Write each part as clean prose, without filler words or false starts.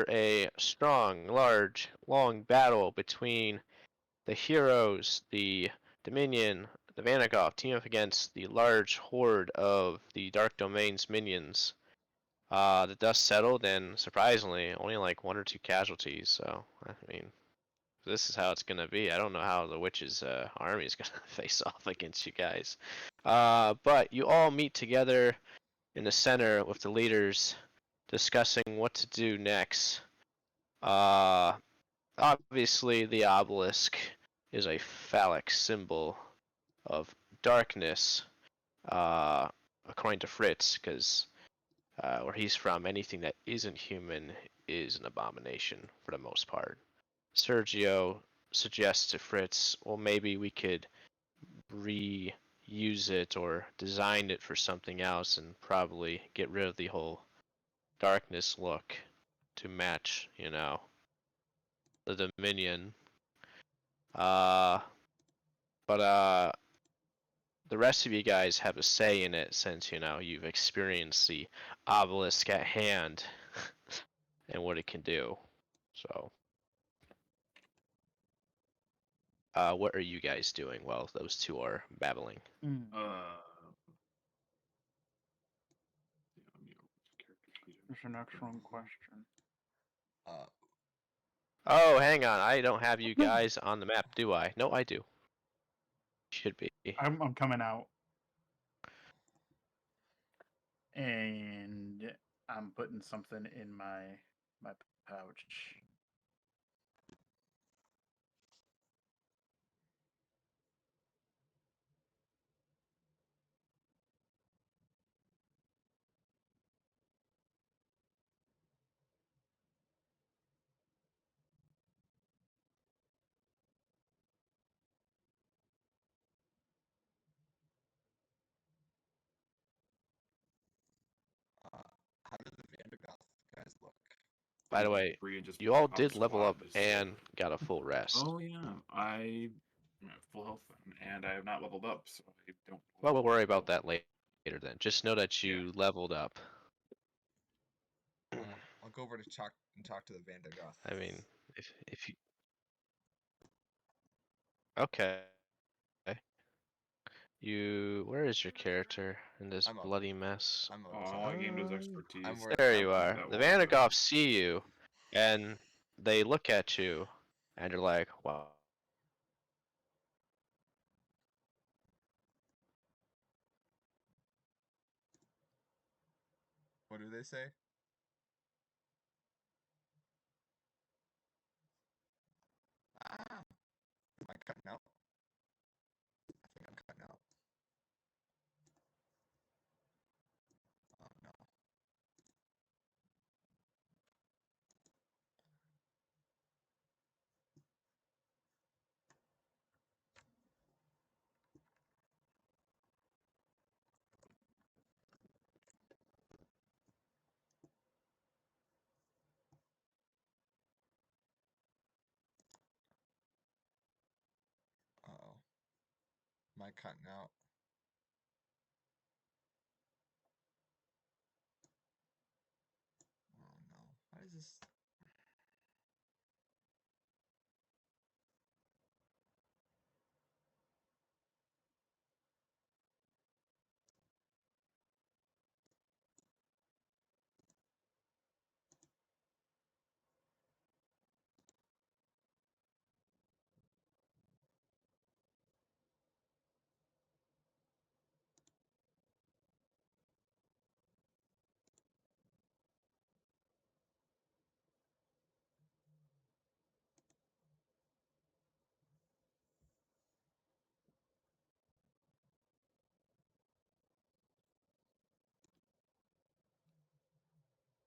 a strong, large, long battle between the heroes, the Dominion, the Vanagov team up against the large horde of the Dark Domain's minions. The dust settled, and surprisingly, only like 1 or 2 casualties. So, I mean, this is how it's gonna be. I don't know how the witch's army is gonna face off against you guys. But you all meet together in the center with the leaders, discussing what to do next. Obviously, the obelisk is a phallic symbol of darkness, according to Fritz, because where he's from, anything that isn't human is an abomination for the most part. Sergio suggests to Fritz, well, maybe we could reuse it or design it for something else and probably get rid of the whole darkness look to match, the Dominion. Uh, but the rest of you guys have a say in it since, you've experienced the obelisk at hand and what it can do. So, what are you guys doing while those two are babbling? That's an excellent question. Oh, hang on. I don't have you guys on the map, do I? No, I do. Should be. I'm coming out. And I'm putting something in my pouch. How do the Vandergoth guys look? By the way, you all did level up and got a full rest. Oh yeah, I am at full health and I have not leveled up, so I don't. Well, we'll worry about that later then. Just know that you leveled up. I'll go over to talk to the Vandergoth. I mean, if you. Okay. Where is your character in this bloody mess? I gained his expertise. There you are. The Vandergoths see you, and they look at you, and you're like, wow. What do they say? Am I cutting out? I think I'm cutting out. Oh no. Uh-oh. Am I cutting out? Oh no. Why is this?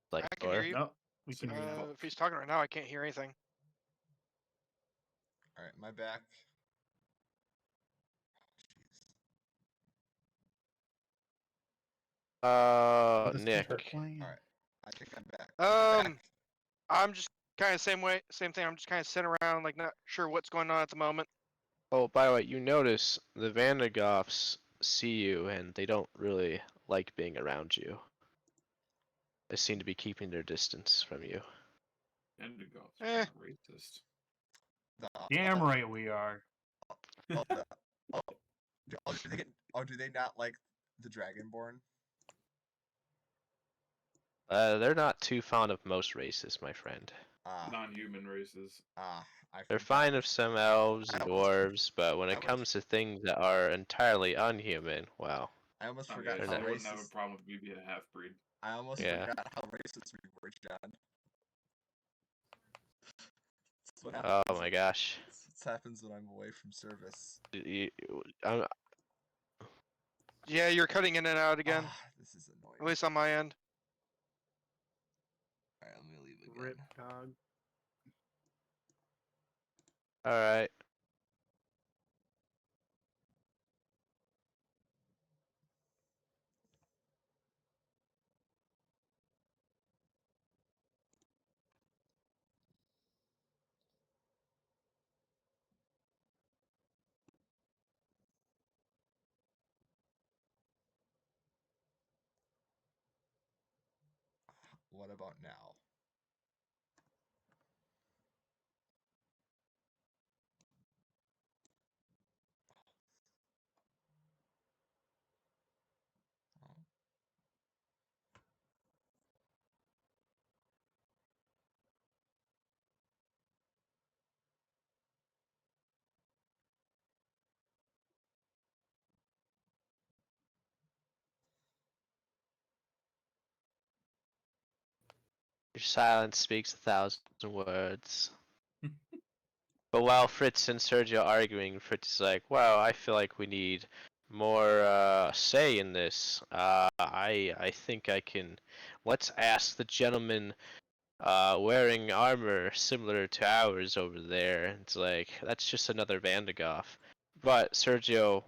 Like, I can hear you. No, we can hear you. If he's talking right now, I can't hear anything. Alright, my back. Nick. Alright. I think I'm back. I'm just kind of same thing. I'm just kind of sitting around, like not sure what's going on at the moment. Oh, by the way, you notice the Vandergoths see you, and they don't really like being around you. They seem to be keeping their distance from you. Vendigoth's Eh. not racist. The, Damn right we are. oh, the, oh, do they not like the Dragonborn? They're not too fond of most races, my friend. Ah, Non-human races. I They're forgot. fine of some elves I and almost- dwarves, but when I it almost- comes to things that are entirely unhuman, well, I almost Oh, forgot yeah, how so they wouldn't have a racist. problem with me being a half-breed. I almost Yeah. forgot how racist we were, John. That's what oh happens. my gosh. That's what happens when I'm away from service. I'm, Yeah, you're cutting in and out again. This is annoying. At least on my end. Alright, let me leave again. Rip dog. alright. What about now? Oh. Your silence speaks 1,000 words. But while Fritz and Sergio are arguing, Fritz is like, "Wow, I feel like we need more say in this. I think I can. Let's ask the gentleman wearing armor similar to ours over there." It's like that's just another Vandegoff. But Sergio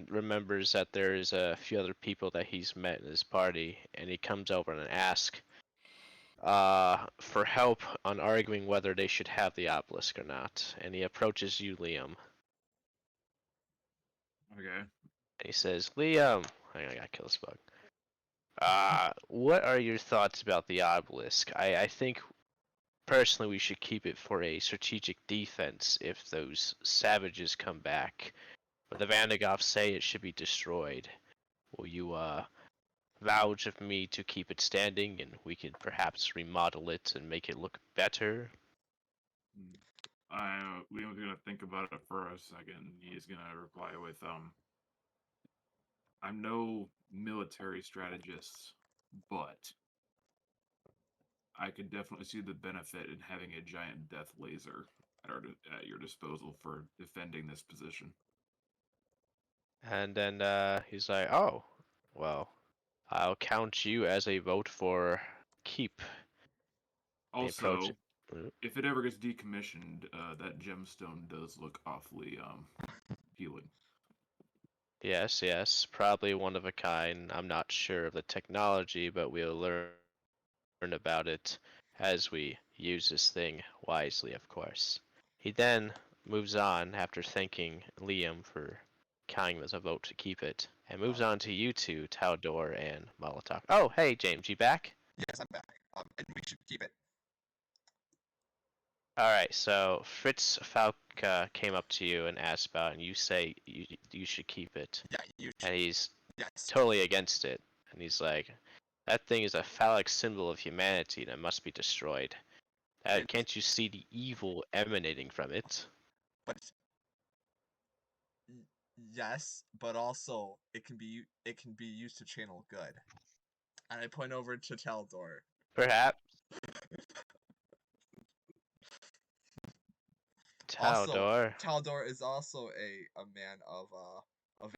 remembers that there is a few other people that he's met in his party, and he comes over and asks for help on arguing whether they should have the obelisk or not. And he approaches you, Liam, Okay. and he says, "Liam, hang on, I gotta kill this bug. What are your thoughts about the obelisk? I think personally we should keep it for a strategic defense if those savages come back. But the Vandegoffs say it should be destroyed. Will you vouch of me to keep it standing, and we could perhaps remodel it and make it look better?" Liam's gonna think about it for a second. He's gonna reply with, I'm no military strategist, but I could definitely see the benefit in having a giant death laser at your disposal for defending this position. And then he's like, "Oh, well, I'll count you as a vote for keep." They approach Also, if it ever gets decommissioned, that gemstone does look awfully appealing. Yes, yes, probably one of a kind. I'm not sure of the technology, but we'll learn about it as we use this thing wisely, of course. He then moves on after thanking Liam for counting as a vote to keep it, and moves on to you two, Taldor and Molotov. Oh, hey, James, you back? Yes, I'm back. And we should keep it. Alright, so Fritz Falka came up to you and asked about it, and you say you should keep it. Yeah, you should. And he's Yes. totally against it. And he's like, that thing is a phallic symbol of humanity and it must be destroyed. And- Can't you see the evil emanating from it? But yes, but also it can be used to channel good. And I point over to Taldor. Perhaps. Also, Taldor. Taldor is also a man of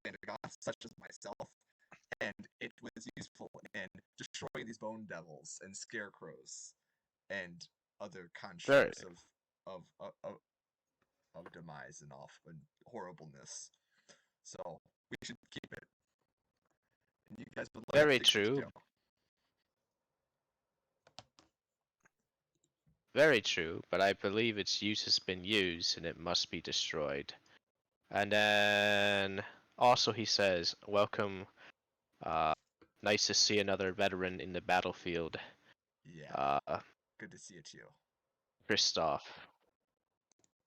Vandergoth, such as myself, and it was useful in destroying these bone devils and scarecrows and other constructs of demise and and horribleness. So we should keep it. And you guys would like Very to keep it true. too. Very true, but I believe its use has been used and it must be destroyed. And then also he says, welcome. Nice to see another veteran in the battlefield. Yeah, good to see it too. Kristoff.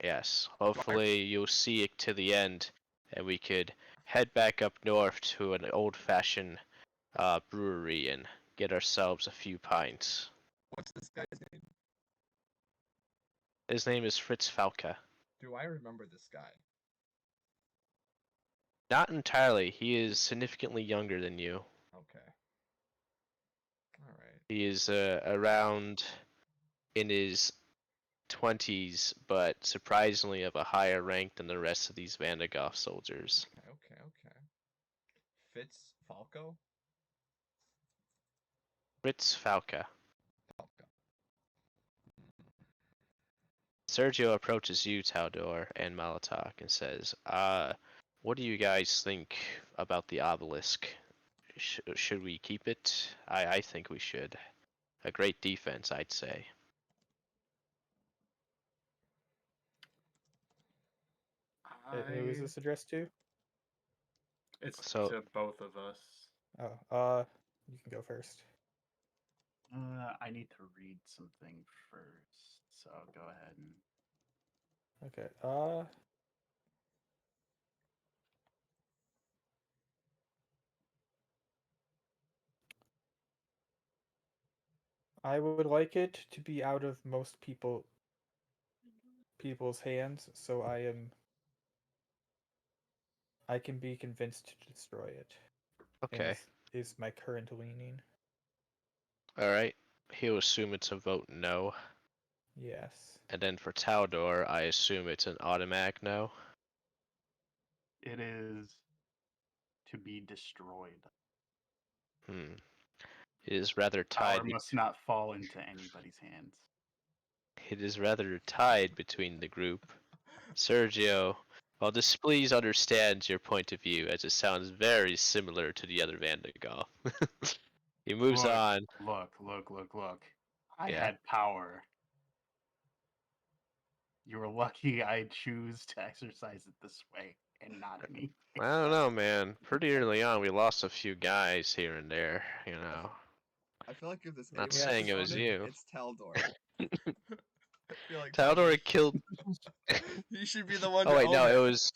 Yes. Hopefully you'll see it to the end, and we could head back up north to an old-fashioned brewery and get ourselves a few pints. What's this guy's name? His name is Fritz Falke. Do I remember this guy? Not entirely. He is significantly younger than you. Okay. Alright. He is around in his 20s, but surprisingly of a higher rank than the rest of these Vandergoff soldiers. Okay. Fitz Falco? Fritz Falke. Falco. Sergio approaches you, Taldor, and Malatok and says, what do you guys think about the obelisk? Should we keep it? I think we should. A great defense, I'd say. Who is this addressed to? It's So- to both of us. Oh, you can go first. I need to read something first, so I'll go ahead and. Okay. I would like it to be out of most people's hands, so I can be convinced to destroy it. Okay. Is my current leaning. Alright. He'll assume it's a vote no. Yes. And then for Taldor, I assume it's an automatic no. It is to be destroyed. It is rather Power tied. must not fall into anybody's hands. It is rather tied between the group. Sergio, while this please understands your point of view, as it sounds very similar to the other Vandergoff. He moves Look. on. Look. I Yeah. had power. You were lucky I choose to exercise it this way and not me. I don't know, man. Pretty early on, we lost a few guys here and there, you know. I feel like if this Not anyone's saying it was opponent, you. it's Taldor. I feel like Taldor killed. he should be the one. Oh to wait, own no, it. it was.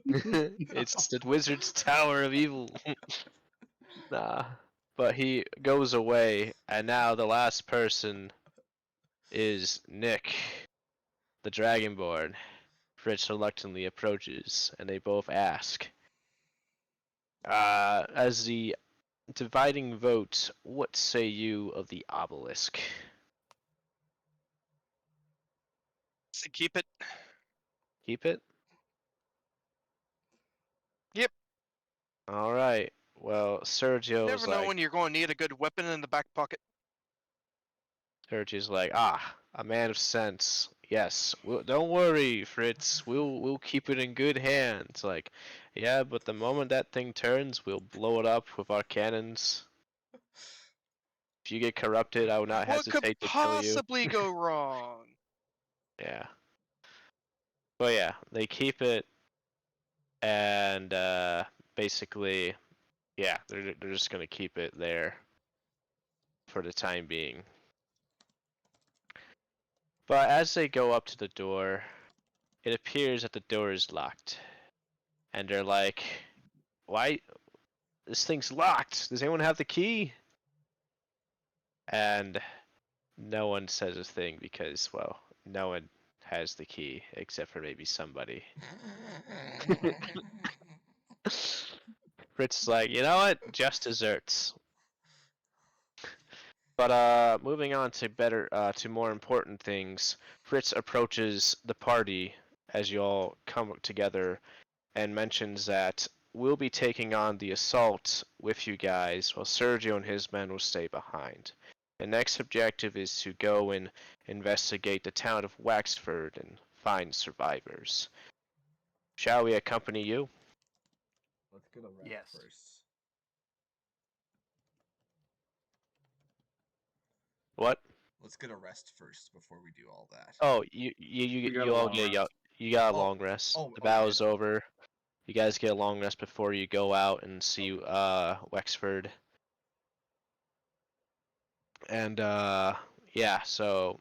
It's the Wizard's Tower of Evil. Nah, but he goes away, and now the last person is Nick, the Dragonborn. Fritz reluctantly approaches, and they both ask, as the dividing vote, what say you of the obelisk? So keep it. Keep it? Yep. Alright, well, Sergio's Never know like, when you're going to need a good weapon in the back pocket. Sergio's like, a man of sense. Yes, don't worry, Fritz. We'll keep it in good hands. Like, yeah, but the moment that thing turns, we'll blow it up with our cannons. If you get corrupted, I will not What could hesitate to kill you. possibly go wrong? Yeah. But yeah, they keep it, and basically, yeah, they're just gonna keep it there for the time being. But as they go up to the door, it appears that the door is locked. And they're like, why? This thing's locked. Does anyone have the key? And no one says a thing because, well, no one has the key except for maybe somebody. Fritz is like, you know what? Just desserts. But moving on to to more important things, Fritz approaches the party as you all come together and mentions that we'll be taking on the assault with you guys while Sergio and his men will stay behind. The next objective is to go and investigate the town of Waxford and find survivors. Shall we accompany you? Let's get a rest Yes. first. What? Let's get a rest first before we do all that. Oh, We got you a all long get rest. you got a Oh, long rest. oh, The oh, yeah, battle's no. over. You guys get a long rest before you go out and see Wexford. And yeah, so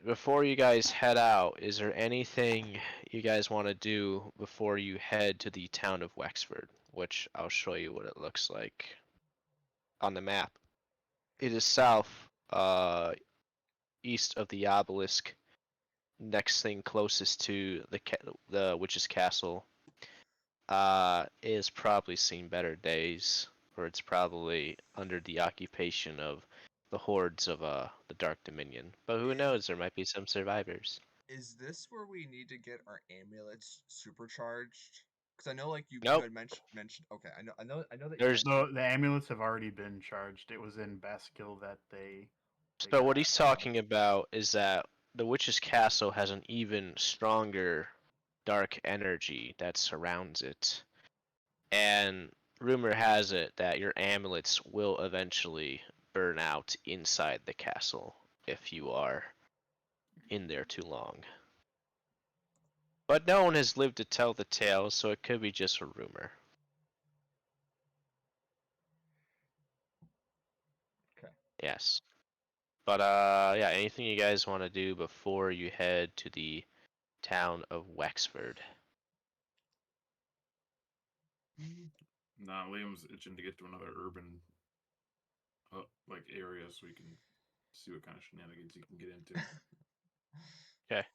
before you guys head out, is there anything you guys want to do before you head to the town of Wexford? Which I'll show you what it looks like on the map. It is south, east of the obelisk. Next thing closest to the witch's castle. Is probably seen better days, or it's probably under the occupation of the hordes of the Dark Dominion. But who knows? There might be some survivors. Is this where we need to get our amulets supercharged? Because I know, like you Nope. had mentioned. Okay, I know that. You There's mentioned- The amulets have already been charged. It was in Baskill that they So what got, he's talking about is that the witch's castle has an even stronger dark energy that surrounds it. And rumor has it that your amulets will eventually burn out inside the castle if you are in there too long. But no one has lived to tell the tale, so it could be just a rumor. Okay. Yes. But yeah, anything you guys want to do before you head to the town of Wexford? Nah, Liam's itching to get to another urban, like area so we can see what kind of shenanigans he can get into.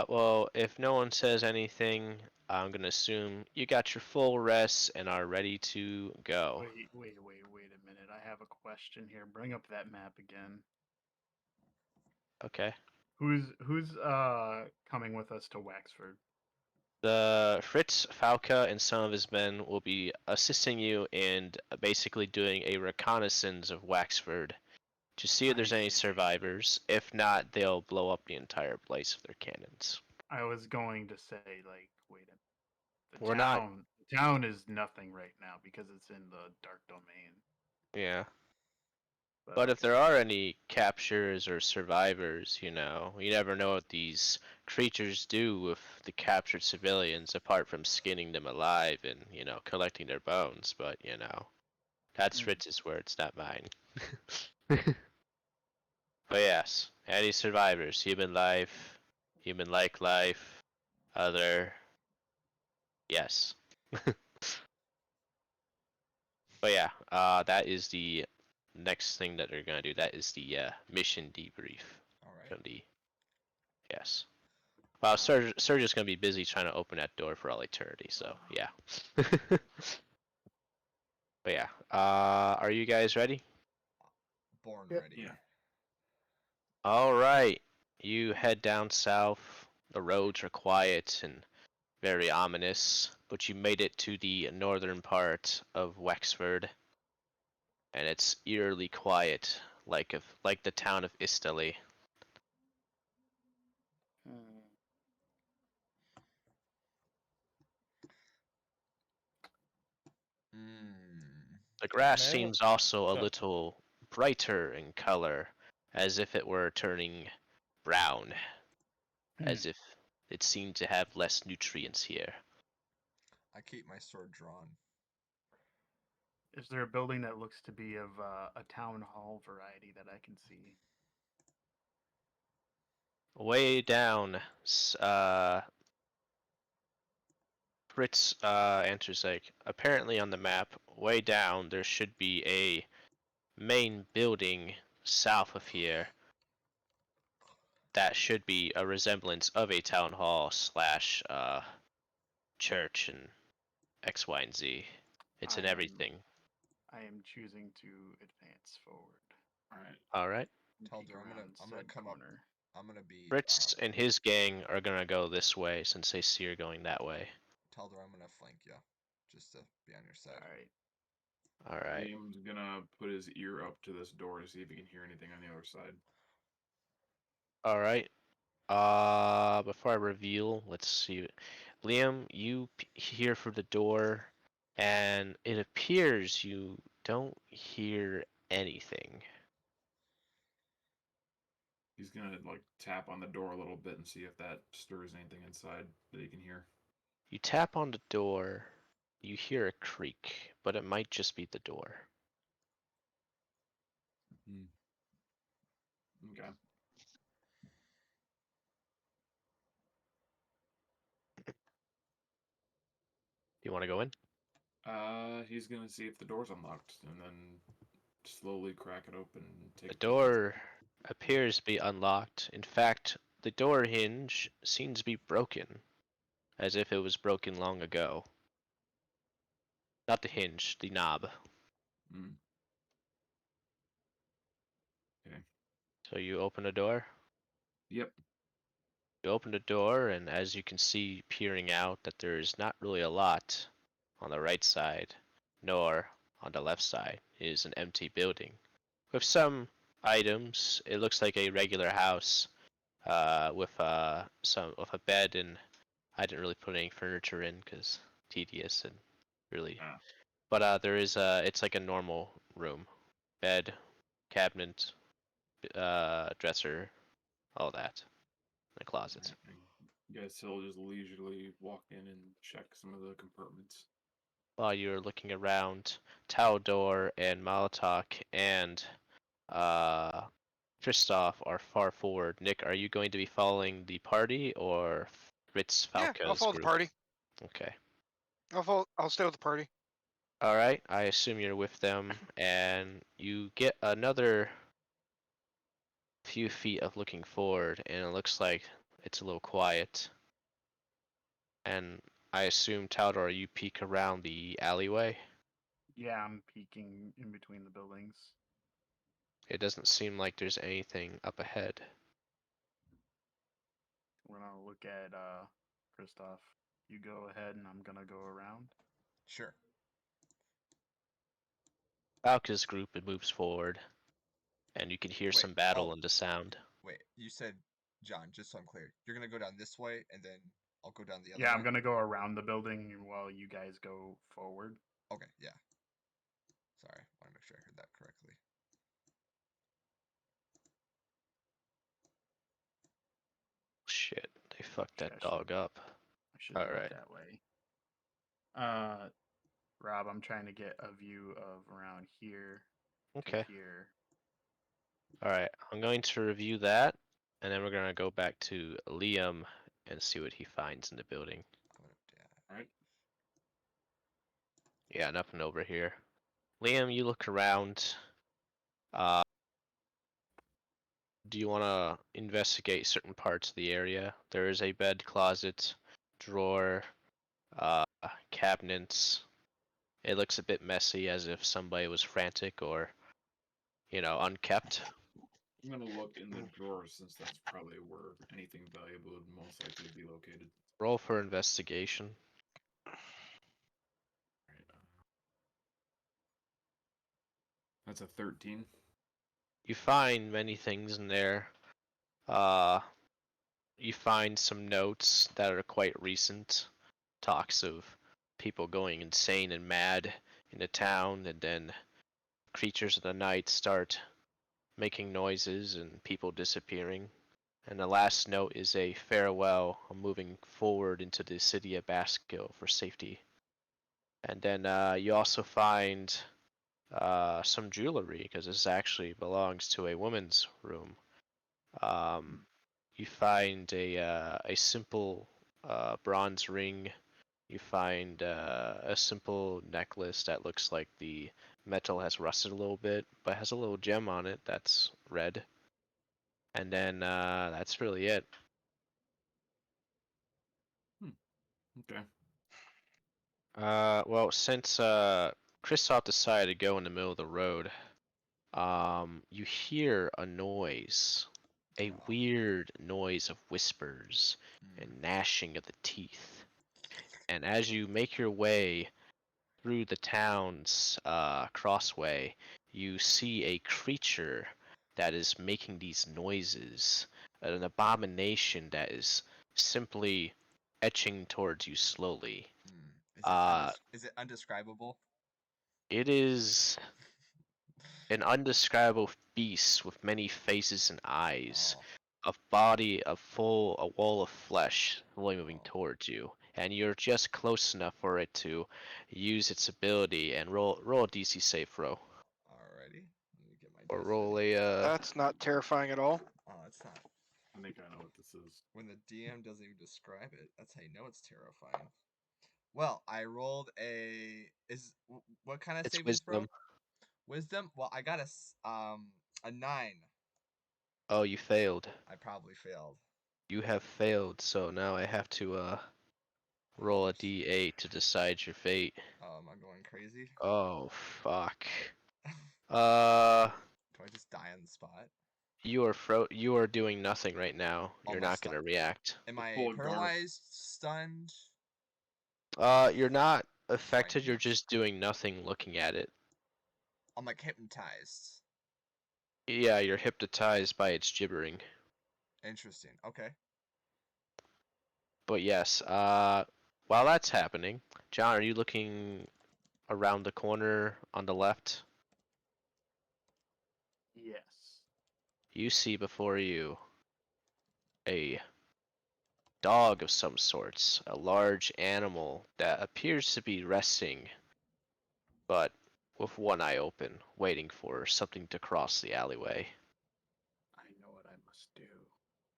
Well, if no one says anything, I'm gonna assume you got your full rest and are ready to go. Wait a minute. I have a question here. Bring up that map again. Okay. Who's coming with us to Wexford? The Fritz Falca and some of his men will be assisting you in basically doing a reconnaissance of Wexford to see if there's any survivors. If not, they'll blow up the entire place with their cannons. I was going to say, like, wait a minute. We're not- The town is nothing right now because it's in the dark domain. Yeah. But if there are any captures or survivors, you never know what these creatures do with the captured civilians apart from skinning them alive and, collecting their bones. But, that's Mm. Fritz's words, not mine. But yes, any survivors, human life, human-like life, other, yes. But yeah, that is the next thing that they're gonna do. That is the mission debrief All right. from the yes. Wow, Serge is gonna be busy trying to open that door for all eternity. So yeah. But yeah, are you guys ready? Born Yep. ready. Yeah. All right, you head down south. The roads are quiet and very ominous, but you made it to the northern part of Wexford, and it's eerily quiet, like the town of Istali. Hmm. The grass May I- seems also a Yeah. little brighter in color, as if it were turning brown, as if it seemed to have less nutrients here. I keep my sword drawn. Is there a building that looks to be of a town hall variety that I can see? Way down, Fritz answers like, apparently on the map, way down there should be a main building south of here that should be a resemblance of a town hall slash church and X, Y, and Z. It's in I am- everything. I am choosing to advance forward. All right. All right. Tell Peek her I'm around gonna said come corner. up. I'm gonna be. Fritz and his gang are gonna go this way since they see her going that way. Tell her I'm gonna flank you, just to be on your side. All right. All right. Liam's gonna put his ear up to this door to see if he can hear anything on the other side. All right. Before I reveal, let's see. Liam, you hear through the door, and it appears you don't hear anything. He's gonna like tap on the door a little bit and see if that stirs anything inside that he can hear. You tap on the door, you hear a creak, but it might just be the door. want to go in? He's gonna see if the door's unlocked, and then slowly crack it open and take The a peek door appears to be unlocked. In fact, the door hinge seems to be broken, as if it was broken long ago. Not the hinge, the knob. Mm. Okay. So you open the door. Yep. You open the door, and as you can see peering out, that there's not really a lot on the right side, nor on the left side. It is an empty building. With some items, it looks like a regular house, with a bed, and I didn't really put any furniture in because tedious and really. Ah. But there is it's like a normal room, bed, cabinet, dresser, all that, and a closet. I guess he'll just leisurely walk in and check some of the compartments. While you're looking around, Taldor and Malatok and uh, Kristoff are far forward. Nick, are you going to be following the party or Fritz Yeah, I'll Falco's follow group? the party. Okay. I'll stay with the party. All right. I assume you're with them, and you get another few feet of looking forward, and it looks like it's a little quiet. And I assume, Taldor, you peek around the alleyway. Yeah, I'm peeking in between the buildings. It doesn't seem like there's anything up ahead. We're gonna look at Kristoff. You go ahead, and I'm gonna go around. Sure. Falca's group it moves forward, and you can hear Wait, some battle oh. in the sound. Wait, you said, John, just so I'm clear, you're gonna go down this way, and then I'll go down the other Yeah, way? I'm gonna go around the building while you guys go forward. Okay, yeah. Sorry, I want to make sure I heard that correctly. Shit, they fucked that I should- dog up. I should All do right. it that way. Rob, I'm trying to get a view of around here Okay. to here. All right, I'm going to review that, and then we're gonna go back to Liam and see what he finds in the building. Yeah. Alright. Yeah, nothing over here. Liam, you look around. Uh, do you want to investigate certain parts of the area? There is a bed, closet, drawer, cabinets. It looks a bit messy, as if somebody was frantic or, unkept. I'm gonna look in the drawer since that's probably where anything valuable would most likely be located. Roll for investigation. Alright. That's a 13. You find many things in there. You find some notes that are quite recent. Talks of people going insane and mad in the town, and then creatures of the night start making noises and people disappearing. And the last note is a farewell, moving forward into the city of Baskill for safety. And then you also find some jewelry, because this actually belongs to a woman's room. You find a simple bronze ring. You find a simple necklace that looks like the metal has rusted a little bit, but has a little gem on it that's red. And then that's really it. Okay. Well, since Kristoff decided to go in the middle of the road, you hear a noise, a Oh. weird noise of whispers and gnashing of the teeth. And as you make your way through the town's crossway, you see a creature that is making these noises, an abomination that is simply etching towards you slowly. Is it undescribable? It is an undescribable beast with many faces and eyes, Oh, a body, a wall of flesh slowly moving Oh. towards you, and you're just close enough for it to use its ability and roll a DC save throw, alrighty. Let me get my or dice roll ready. That's not terrifying at all. Oh, it's not. I think I know what this is. When the DM doesn't even describe it, that's how you know it's terrifying. Well, I rolled a what kind of It's saving throw? wisdom. Wisdom. Well, I got a 9. Oh, you failed. I probably failed. You have failed, so now I have to roll a d8 to decide your fate. Oh, am I going crazy? Oh, fuck. Do Uh, I just die on the spot? you are doing nothing right now. Oh, You're my not gonna stuff. react. Am Just I pull a Garth. paralyzed, stunned? You're not affected, you're Frightened? just doing nothing looking at it. I'm like hypnotized. Yeah, you're hypnotized by its gibbering. Interesting. Okay. But yes, while that's happening, John, are you looking around the corner on the left? Yes. You see before you a dog of some sorts, a large animal that appears to be resting, but with one eye open, waiting for something to cross the alleyway. I know what I must do.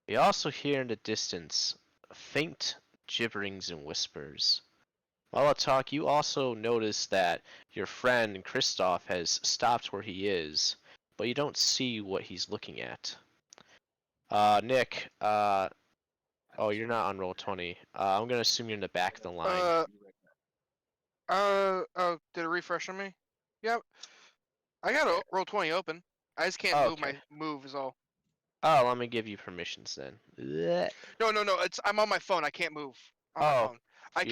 You also hear in the distance faint gibberings and whispers. Molotok, you also notice that your friend Kristoff has stopped where he is, but you don't see what he's looking at. Nick, oh, you're not on roll 20. I'm gonna assume you're in the back of the line. Did it refresh on me? Yep. I got Okay. roll 20 open. I just can't Oh, move okay. my move is all. Oh, let me give you permissions then. Blech. No, I'm on my phone. I can't move on my Oh, phone. I you-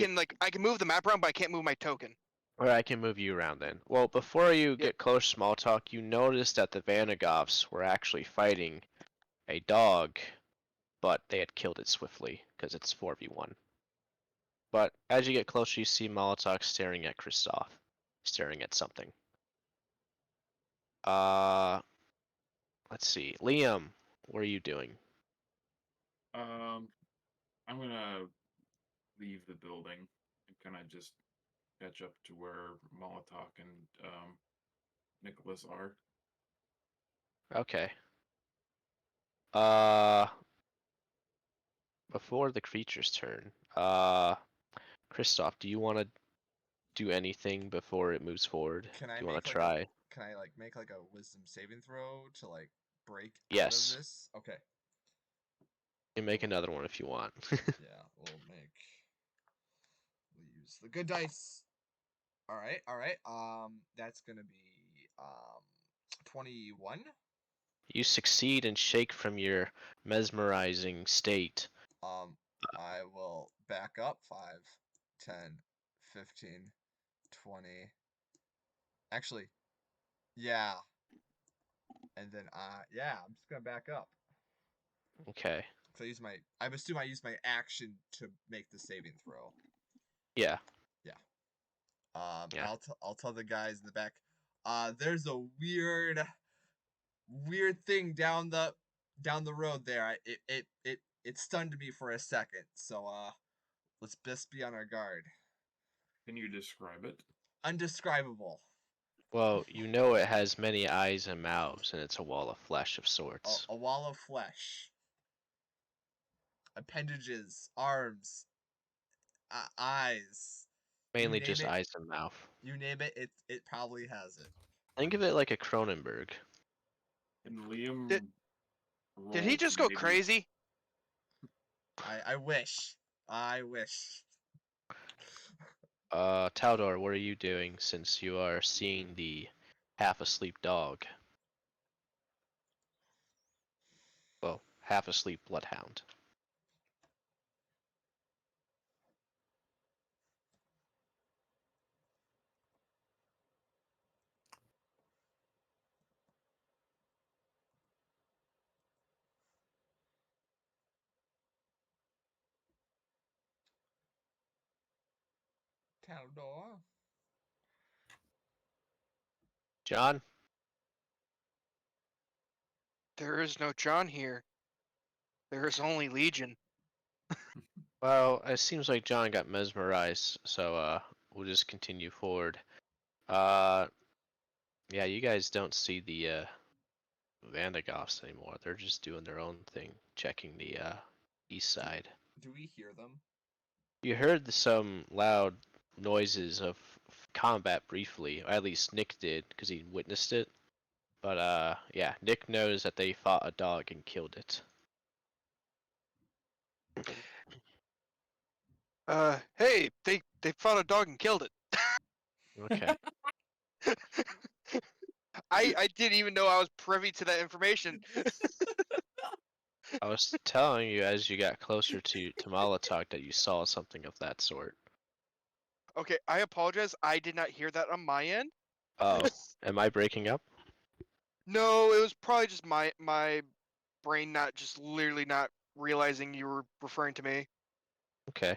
can move the map around, but I can't move my token. Or I can move you around then. Well, before you Yep. get close, small talk, you noticed that the Vanagoffs were actually fighting a dog, but they had killed it swiftly because it's 4v1. But as you get closer, you see Molotov staring at Kristoff, staring at something. Uh, let's see, Liam, what are you doing? I'm gonna leave the building and kind of just catch up to where Molotok and Nicholas are. Okay. Uh, before the creature's turn, Kristoff, do you want to do anything before it moves forward? Can Do I you want make to like try? can I like make like a wisdom saving throw to like break out of Yes. this? Okay. You can make another one if you want. Yeah, we'll use the good dice. All right, all right. That's gonna be 21. You succeed and shake from your mesmerizing state. I will back up 5, 10, 15, 20. Actually, yeah. And then yeah, I'm just gonna back up. Okay. So I assume I use my action to make the saving throw. Yeah. Yeah. I'll tell the guys in the back. There's a weird thing down the road there. It stunned me for a second. So let's best be on our guard. Can you describe it? Undescribable. Well, you know it has many eyes and mouths, and it's a wall of flesh of sorts. A wall of flesh. Appendages, arms, eyes. Mainly name just it. eyes and mouth. You name it, it probably has it. Think of it like a Cronenberg. And Liam. Did he roll just to go maybe- crazy? I wish. I wish. Taldor, what are you doing since you are seeing the half-asleep dog? Well, half-asleep bloodhound. Taldor. John? There is no John here. There is only Legion. Well, it seems like John got mesmerized, so we'll just continue forward. Yeah, you guys don't see the Vandagoffs anymore. They're just doing their own thing, checking the east side. Do we hear them? You heard some loud noises of combat briefly, or at least Nick did, because he witnessed it. But yeah, Nick knows that they fought a dog and killed it. Hey, they fought a dog and killed it. Okay. I didn't even know I was privy to that information. I was telling you as you got closer to Molotok that you saw something of that sort. Okay, I apologize. I did not hear that on my end. Oh, am I breaking up? No, it was probably just my brain not just literally not realizing you were referring to me. Okay.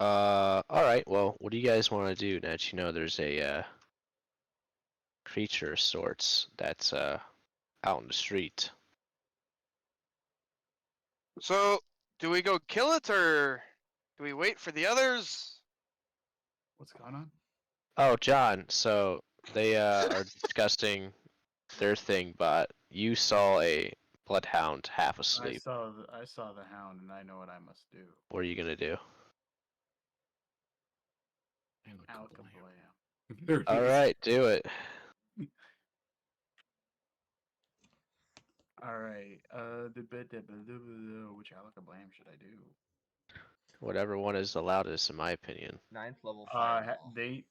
Alright, well, what do you guys want to do now that you know there's a creature of sorts that's out in the street? So, do we go kill it or do we wait for the others? What's going on? Oh, John, so they are discussing their thing, but you saw a bloodhound half asleep. I saw the hound, and I know what I must do. What are you gonna do? Alakablam. There it is. Alright, do it. All right. Which Alakablam should I do? Whatever one is the loudest, in my opinion. 9th level Uh, fireball. they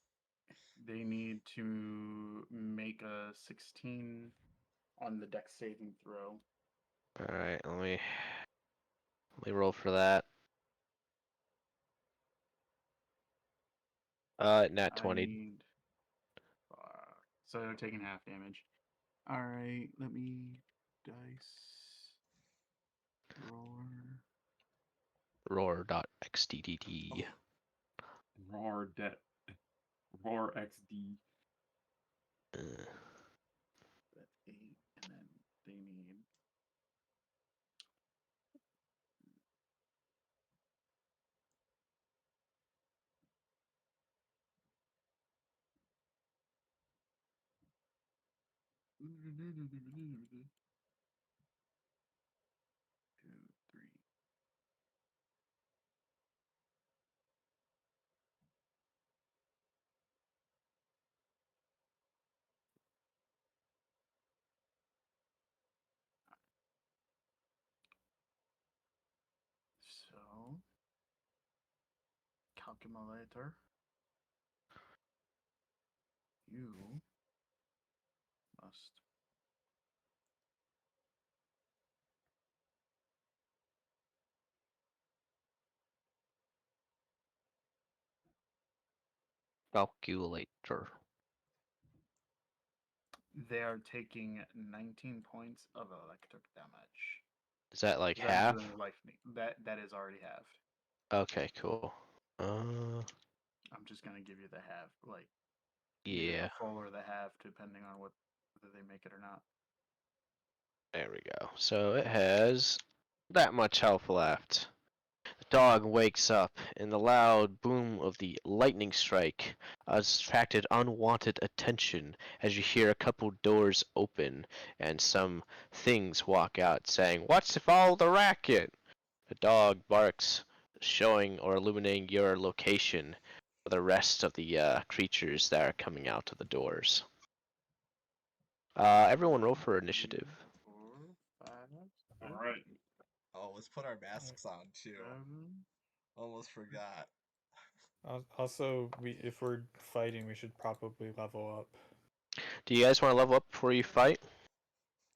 need to make a 16 on the dex saving throw. Alright, let me roll for that. Nat I 20. need. So they're taking half damage. All right. Let me dice roar. Roar.xddd. Roar det. Roar XD. That's 8, and then they need. Two, three. So, calculator. You must Calculator. They are taking 19 points of electric damage. Is that like 'Cause I'm half? doing life that is already halved. Okay, cool. I'm just gonna give you the half, like either Yeah. the full or the half, depending on whether they make it or not. There we go. So it has that much health left. The dog wakes up, and the loud boom of the lightning strike has attracted unwanted attention as you hear a couple doors open and some things walk out saying, "What's with all the racket?" The dog barks, showing or illuminating your location for the rest of the creatures that are coming out of the doors. Everyone roll for initiative. 4, 5, 6, All right. Oh, let's put our masks on too. 7. Almost forgot. Also, if we're fighting, we should probably level up. Do you guys want to level up before you fight?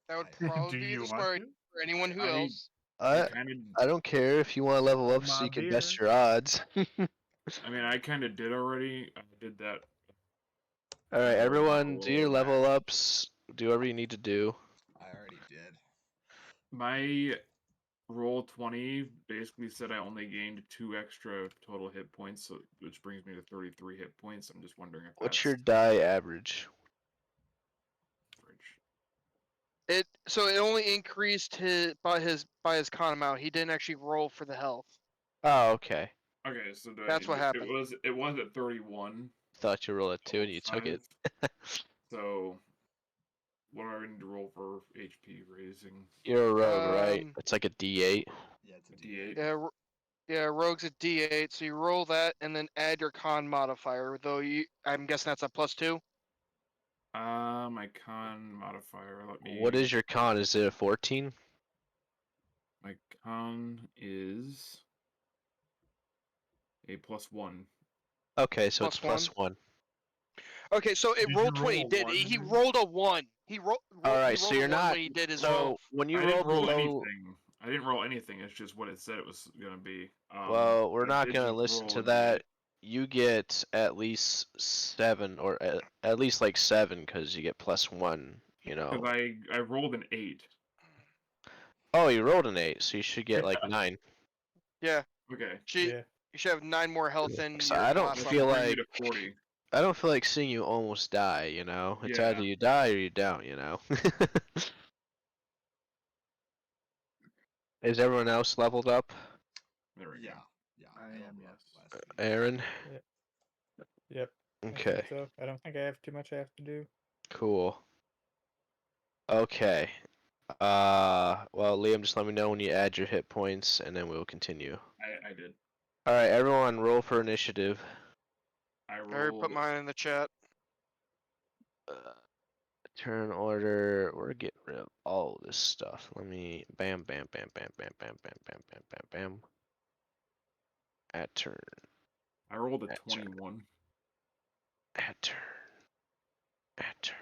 That would I- probably Do be you the want smart to? for anyone who I- else. I kind of. I don't care if you want to level up so My you can best beer. your odds. I mean, I kind of did already. I did that. All right, Or everyone, level do your back. level ups. Do whatever you need to do. I already did. My roll 20 basically said I only gained 2 extra total hit points, so which brings me to 33 hit points. I'm just wondering if What's that's your die average? average. So it only increased by his con amount. He didn't actually roll for the health. Oh, okay. Okay, so That's what happened. It was at 31. Thought you rolled a 2 and you took it. 5. So what do I need to roll for HP raising? You're a rogue, right? Um, It's like a D8. Yeah, it's a A D8. D8. Yeah, Yeah, rogue's a D8, so you roll that and then add your con modifier. Though I'm guessing that's a +2. My con modifier. Let me. What is your con? Is it a 14? My con is a +1. Okay, so it's +1. +1. Okay, so it Did rolled you 20. roll a Did one, he dude? rolled a 1? He All right, he so rolled you're a 1 not. when he did his So roll. when you I didn't rolled roll below, anything. I didn't roll anything. It's just what it said it was gonna be. well, we're I not did gonna just listen roll to an that. eight. You get at least 7, or at least like 7, because you get +1. You know. Because I rolled an 8. Oh, you rolled an 8, so you should get like 9. Yeah, Okay. Yeah. you should have 9 more health than So your I don't class That feel level. should bring me like to 40. I don't feel like seeing you almost die. You know, it's Yeah. either you die or you don't. You know. Is everyone else leveled up? There we Yeah, go. yeah. I leveled am, up yes. last week. Aaron. Yep. I Okay. think so. I don't think I have too much I have to do. Cool. Okay. Well, Liam, just let me know when you add your hit points, and then we'll continue. I did. All right, everyone, roll for initiative. I I already put rolled. mine in the chat. Turn order. We're getting rid of all this stuff. Let me. Bam, bam, bam, bam, bam, bam, bam, bam, bam, bam, bam. Add turn. I rolled a That's right. 21. Add turn. Add turn.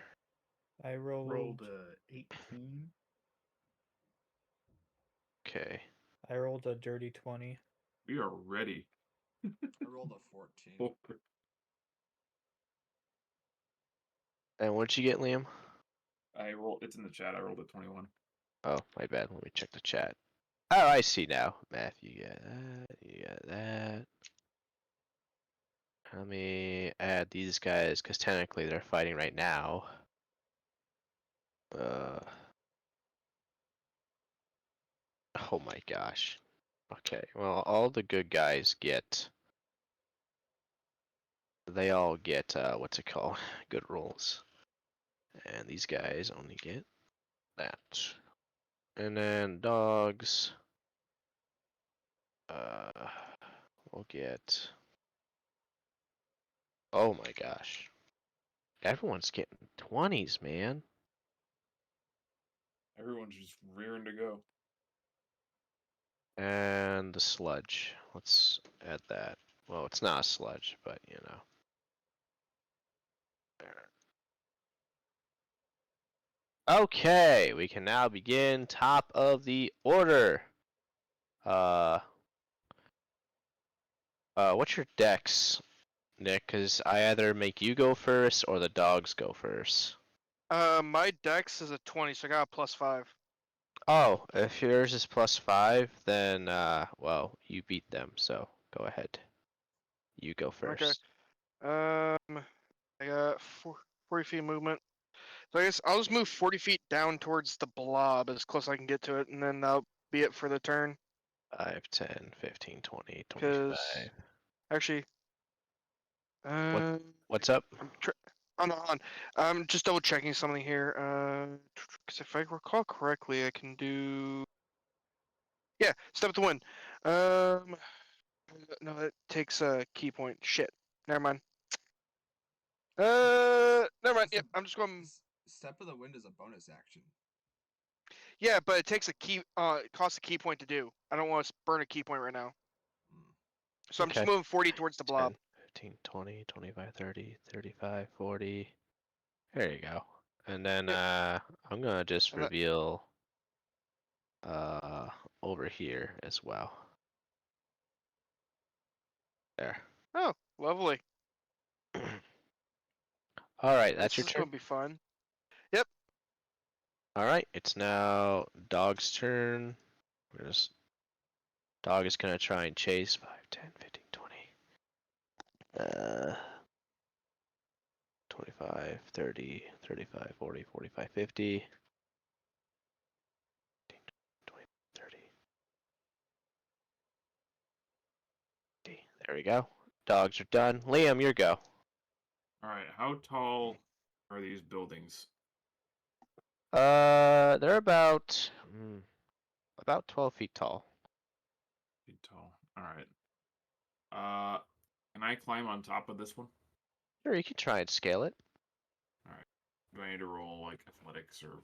I rolled. Rolled a 18. Okay. I rolled a dirty 20. We are ready. I rolled a 14. Oh, And what'd you get, Liam? I rolled. It's in the chat. I rolled a 21. Oh, my bad. Let me check the chat. Oh, I see now. Matthew, you got that. You got that. Let me add these guys, because technically they're fighting right now. Oh my gosh. Okay, well, all the good guys get. They all get, what's it called? Good rolls. And these guys only get that. And then dogs. We'll get. Oh my gosh. Everyone's getting 20s, man. Everyone's just rearing to go. And the sludge. Let's add that. Well, it's not a sludge, but you know. Okay, we can now begin top of the order. What's your dex, Nick? Cause I either make you go first or the dogs go first. My dex is a 20, so I got a +5. Oh, if yours is +5, then well, you beat them. So go ahead. You go first. I got 40 feet movement. So I guess I'll just move 40 feet down towards the blob as close as I can get to it, and then that'll be it for the turn. 5, 10, 15, 20, Because 25. actually, What's up? I'm just double checking something here. Because if I recall correctly, I can do. Yeah, step to win. No, that takes a key point. Shit. Never mind. Never mind. Yep, I'm just going. Step of the Wind is a bonus action. Yeah, but it takes a key. It costs a key point to do. I don't want to burn a key point right now. Hmm. So I'm just Okay. moving 40 towards the blob. 10, 15, 20, 25, 30, 35, 40. There you go. And then Yep. I'm gonna just And that- reveal over here as well. There. Oh, lovely. Alright, that's This your is turn. gonna be fun. Alright, it's now dog's turn. Dog is gonna try and chase 5, 10, 15, 20. 25, 30, 35, 40, 45, 50. 20, 30. There we go. Dogs are done. Liam, your go. All right. How tall are these buildings? They're about 12 feet tall. Feet tall. All right. Can I climb on top of this one? Sure, you can try and scale it. All right. Do I need to roll like athletics or?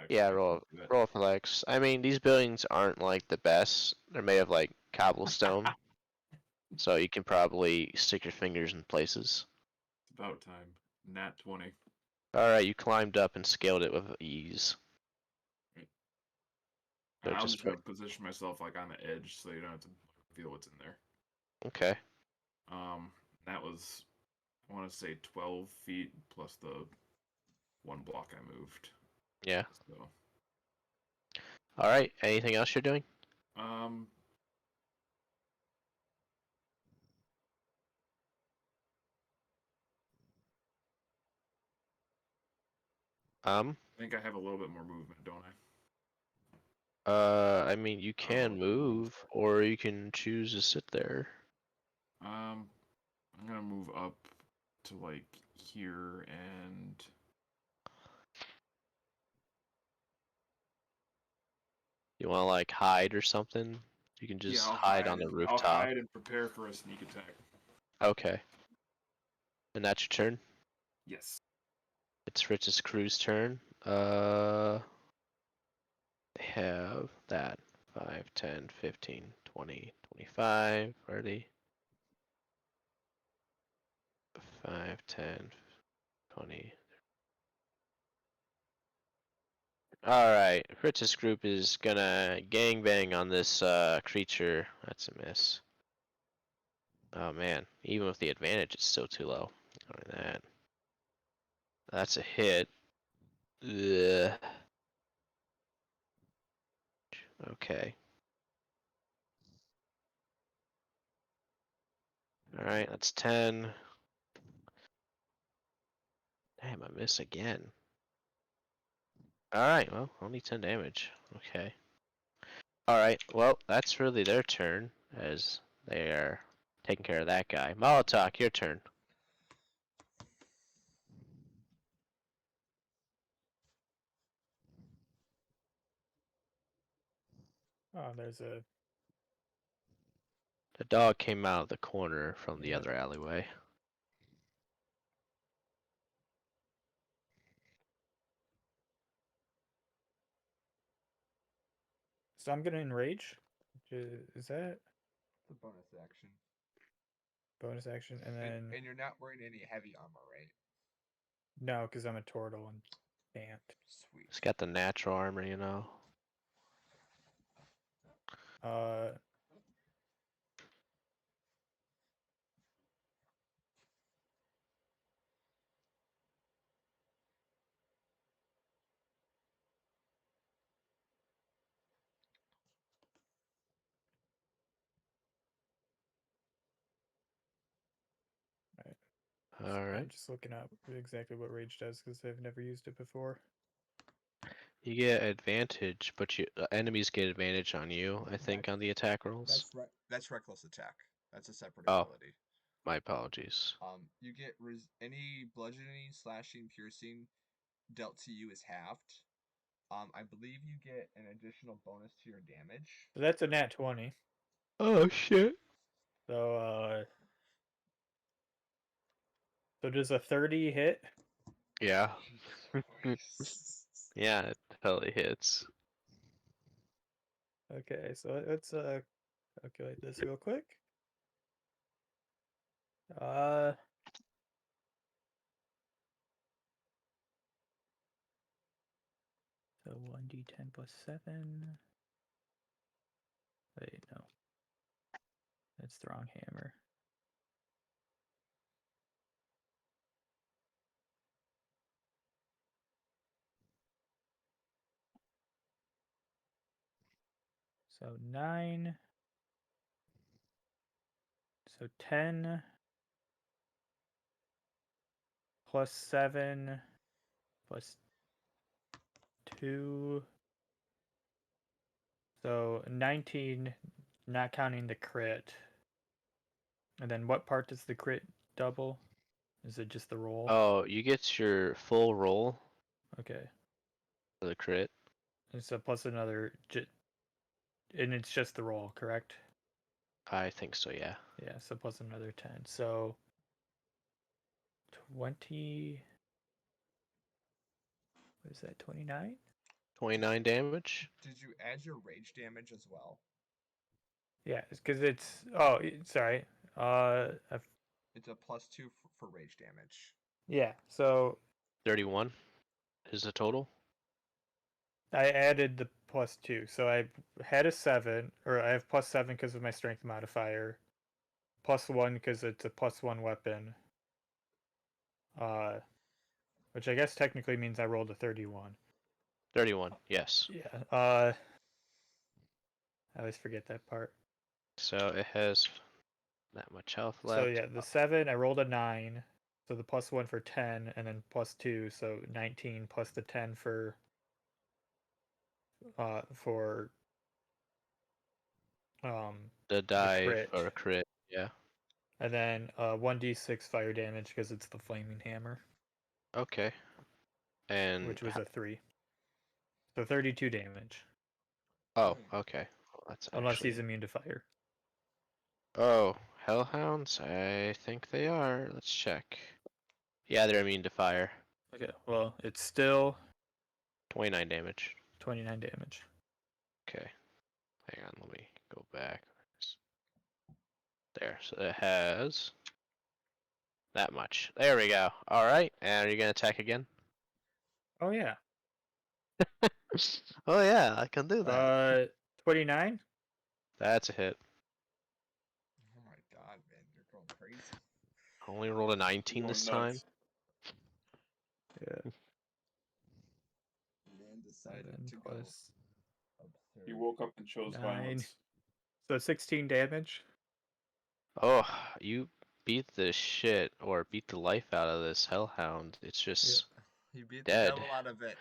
Yeah, acrobatics roll to do that? roll for legs. I mean, these buildings aren't like the best. They're made of like cobblestone, so you can probably stick your fingers in places. It's about time. Nat 20. All right, you climbed up and scaled it with ease. So And I'm just just gonna position myself like on the edge so you don't have to feel what's in there. okay. That was, I want to say 12 feet plus the one block I moved. Yeah. So, All right. Anything else you're doing? um, I think I have a little bit more movement, don't I? I mean, you Oh, can okay, move. move, or you can choose to sit there. I'm gonna move up to like here and You want to like hide or something? You can yeah, just I'll hide hide. on the I'll rooftop. hide and prepare for a sneak attack. Okay. And that's your turn. Yes. It's Fritz's crew's turn. They have that 5, 10, 15, 20, 25, 30. 5, 10, 20. Alright, Fritz's group is gonna gangbang on this creature. That's a miss. Oh man, even with the advantage, it's still too low. Look at that. That's a hit. Ugh. Okay. Alright, that's 10. Damn, I miss again. Alright, well, only 10 damage. Okay. Alright, well, that's really their turn, as they are taking care of that guy. Molotok, your turn. Oh, there's a. The dog came out of the corner from the Yep. other alleyway. So I'm gonna enrage. Is that It's a bonus action. bonus action? And then And you're not wearing any heavy armor, right? no, because I'm a turtle and can't. Sweet. He's got the natural armor, you know. Uh, I'm Alright. just looking up exactly what rage does because I've never used it before. You get advantage, but enemies get advantage on you, I think, on the attack rolls. That's reckless attack. That's a separate Oh. ability. My apologies. You get any bludgeoning, slashing, piercing dealt to you is halved. I believe you get an additional bonus to your damage. So that's a nat 20. Oh shit. So so does a 30 hit? Yeah. Jesus Christ. Yeah, it totally hits. Okay, so let's calculate this real quick. So 1d10 plus 7. Wait, no. That's the wrong hammer. So 9. So 10 plus 7 plus 2. So 19, not counting the crit. And then what part does the crit double? Is it just the roll? Oh, you get your full roll Okay. for the crit. And so plus another, and it's just the roll, correct? I think so, yeah. Yeah, so plus another 10. So 20. What is that? 29? 29 damage. Did you add your rage damage as well? Yeah, it's because it's. Oh, sorry. I've, It's a +2 for rage damage. yeah. So 31 is the total. I added the +2. So I had a 7, or I have +7 because of my strength modifier. +1 because it's a +1 weapon. Which I guess technically means I rolled a 31. 31, yes. Yeah. I always forget that part. So it has that much health left. So yeah, the 7, I rolled a 9. So the +1 for 10, and then +2, so 19 plus the 10 for the die crit. for a crit, yeah. And then 1d6 fire damage because it's the flaming hammer, Okay. And which was a 3. So 32 damage. oh, okay. Well, that's Unless actually... he's immune to fire. Oh, hellhounds? I think they are. Let's check. Yeah, they're immune to fire. Okay, well, it's still 29 damage. 29 damage. Okay. Hang on, let me go back. There, so it has that much. There we go. Alright, and are you gonna attack again? Oh yeah. Oh yeah, I can do that. 29? That's a hit. Oh my god, man, you're going crazy. Only rolled a 19 this Going time. nuts. Yeah. Man decided 7 to go plus absurd. He woke up and chose 9. violence. So 16 damage. Oh, you beat the shit, or beat the life out of this hellhound. It's just... You beat Dead. the devil out of it.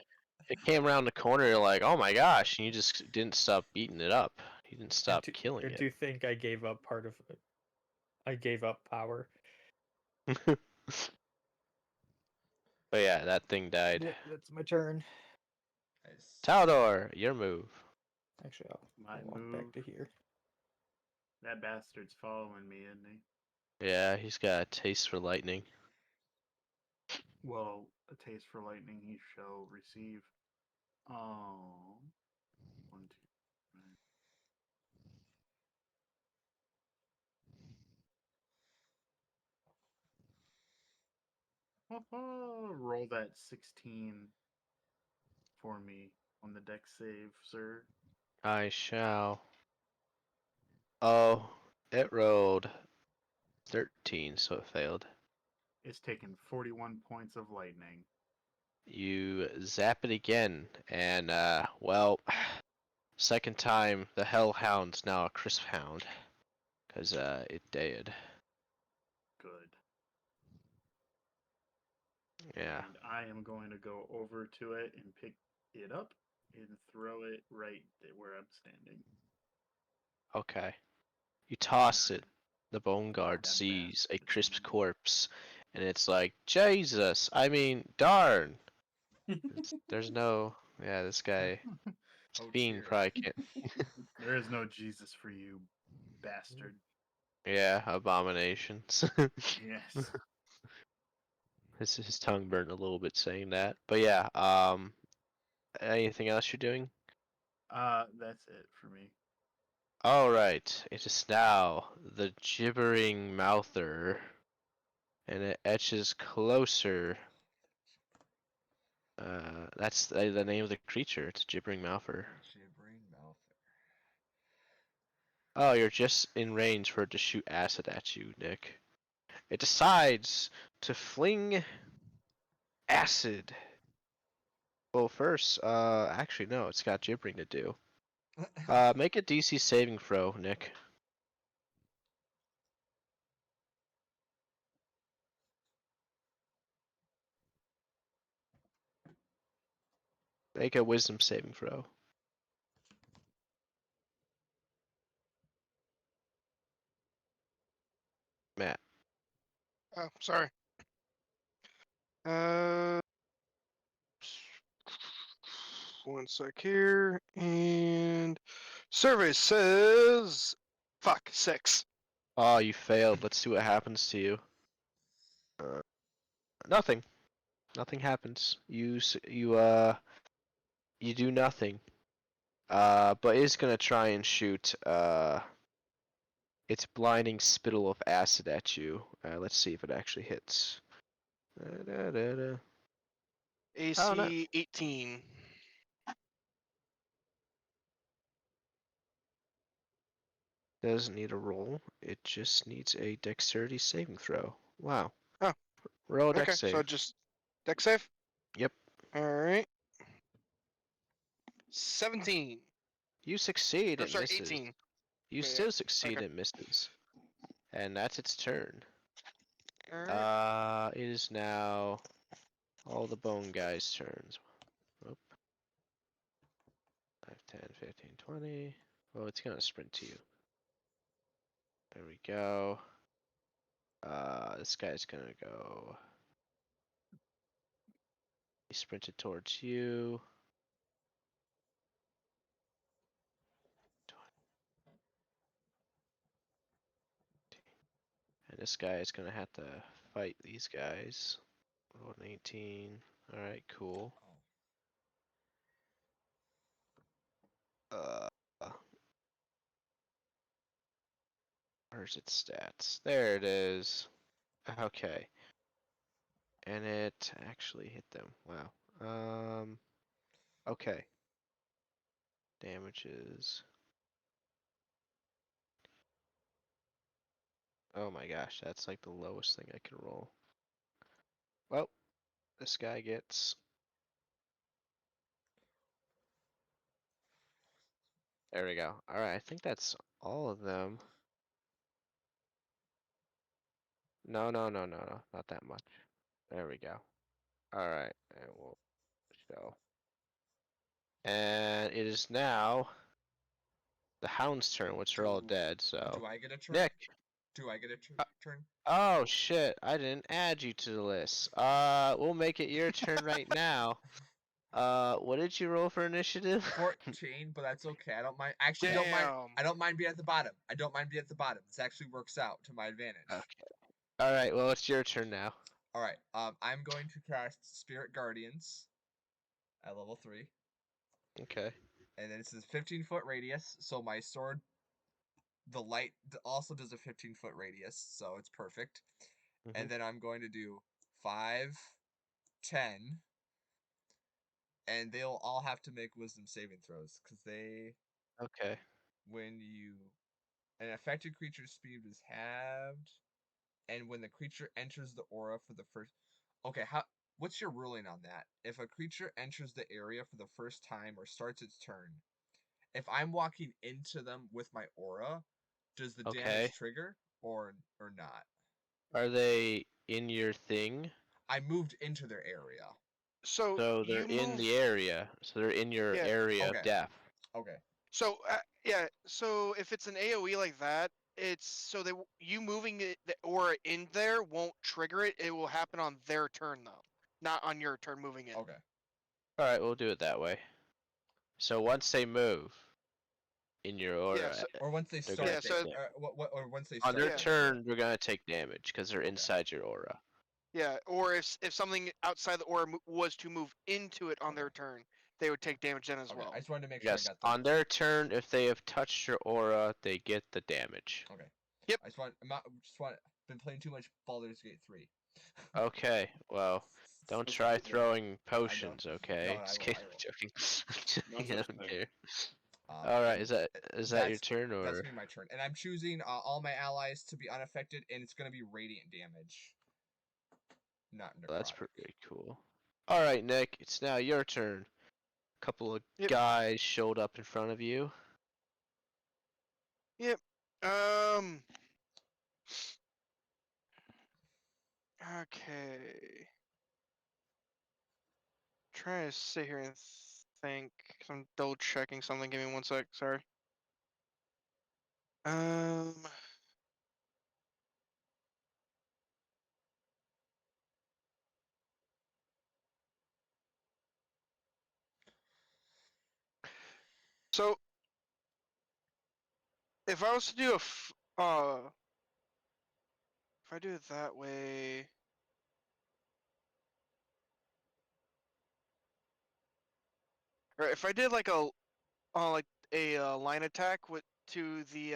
It came around the corner, you're like, oh my gosh, and you just didn't stop beating it up. You didn't stop killing Or do you think I gave up part of it? I gave up power. it. But yeah, that thing died. Yep, that's my turn. Nice. Taldor, your move. Actually, My I'll walk back move. to here. That bastard's following me, isn't he? Yeah, he's got a taste for lightning. Well, a taste for lightning he shall receive. Oh. 1, 2, 3. Roll that 16 for me on the deck save, sir. I shall. Oh, it rolled 13, so it failed. It's taken 41 points of lightning. You zap it again, and well, second time the hellhound's now a crisp hound, cause it died. Good. Yeah. And I am going to go over to it and pick it up and throw it right where I'm standing. Okay. You toss it. The bone guard That sees a bastard. crisp corpse, and it's like, Jesus! I mean, darn! There's no, yeah, this guy, Oh Fiend dear. probably can't. There is no Jesus for you, bastard. Yeah, abominations. Yes. His tongue burned a little bit saying that, but yeah. Anything else you're doing? That's it for me. All right, it is now the gibbering mouther, and it etches closer. That's the name of the creature. It's gibbering mouther. Gibbering mouth. Oh, you're just in range for it to shoot acid at you, Nick. It decides to fling acid. Well, first, actually no, it's got gibbering to do. Make a DC saving throw, Nick. Make a wisdom saving throw. Matt. Oh, sorry. Uh, 1 sec here, and survey says Fuck, 6. Oh, you failed. Let's see what happens to you. Nothing. Nothing happens. You do nothing. But it's gonna try and shoot its blinding spittle of acid at you. Let's see if it actually hits. Da-da-da-da. Oh, no. AC 18. Doesn't need a roll. It just needs a dexterity saving throw. Wow. Oh. Roll a Okay, dex save. so just deck save? Yep. Alright. 17. You succeed. Or It sorry, misses. 18. You Yeah, still succeed. okay. It misses. And that's its turn. Alright. It is now all the bone guys' turns. Oop. 5, 10, 15, 20. Oh, it's gonna sprint to you. There we go. This guy's gonna go. He sprinted towards you. And this guy is gonna have to fight these guys. Roll an 18. Alright, cool. Uh, where's its stats? There it is. Okay. And it actually hit them. Wow. Okay. Damages. Oh my gosh, that's like the lowest thing I can roll. Well, this guy gets. There we go. Alright, I think that's all of them. No, not that much. There we go. Alright, and we'll show. And it is now the hound's turn, which are all Do- dead, so. Do I get a turn? Nick! Do I get a turn? Oh shit, I didn't add you to the list. We'll make it your turn right now. What did you roll for initiative? 14, but that's okay. I don't mind. Actually, don't mind. Damn. I don't mind being at the bottom. I don't mind being at the bottom. This actually works out to my advantage. Okay. Alright, well, it's your turn now. All right. I'm going to cast Spirit Guardians at level 3, Okay. and then this is 15-foot radius. So my sword, the light, also does a 15-foot radius, so it's perfect. Mhm. And then I'm going to do 5, 10, and they'll all have to make wisdom saving throws because Okay. when an affected creature's speed is halved, and when the creature enters the aura for the first. Okay, what's your ruling on that? If a creature enters the area for the first time or starts its turn, if I'm walking into them with my aura, does the Okay. damage trigger or not? Are they in your thing? I moved into their area. So So they're you in move. the area. So they're in your Yeah, area of okay. death. Okay. So yeah, so if it's an AOE like that, it's so that you moving it the aura in there won't trigger it. It will happen on their turn though, not on your turn moving it. Okay. Alright, we'll do it that way. So once they move in your aura, Yeah, so, Or once they They're start. gonna yeah, so take Or once they on start. their Yeah. turn, they're gonna take damage because they're inside your aura. yeah, or if something outside the aura was to move into it on their turn, they would take damage then as Okay. well. I just wanted to make sure Yes, I got the. on their turn, if they have touched your aura, they get the damage. Okay. Yep. I just want. Been playing too much Baldur's Gate 3. Okay, well, don't That's try okay. throwing potions, No, okay? I Just will, kidding, I will. I'm joking. No I such don't thing. care. Um, Alright, and is that your that's turn or? That's gonna be my turn, and I'm choosing all my allies to be unaffected, and it's gonna be radiant damage, not necrotic. That's pretty cool. Alright, Nick, it's now your turn. Couple of Yep. guys showed up in front of you. Yep. Okay. Trying to sit here and think. 'Cause I'm double checking something. Give me 1 sec. Sorry. So If I was to do if I do it that way, or if I did like a line attack with to the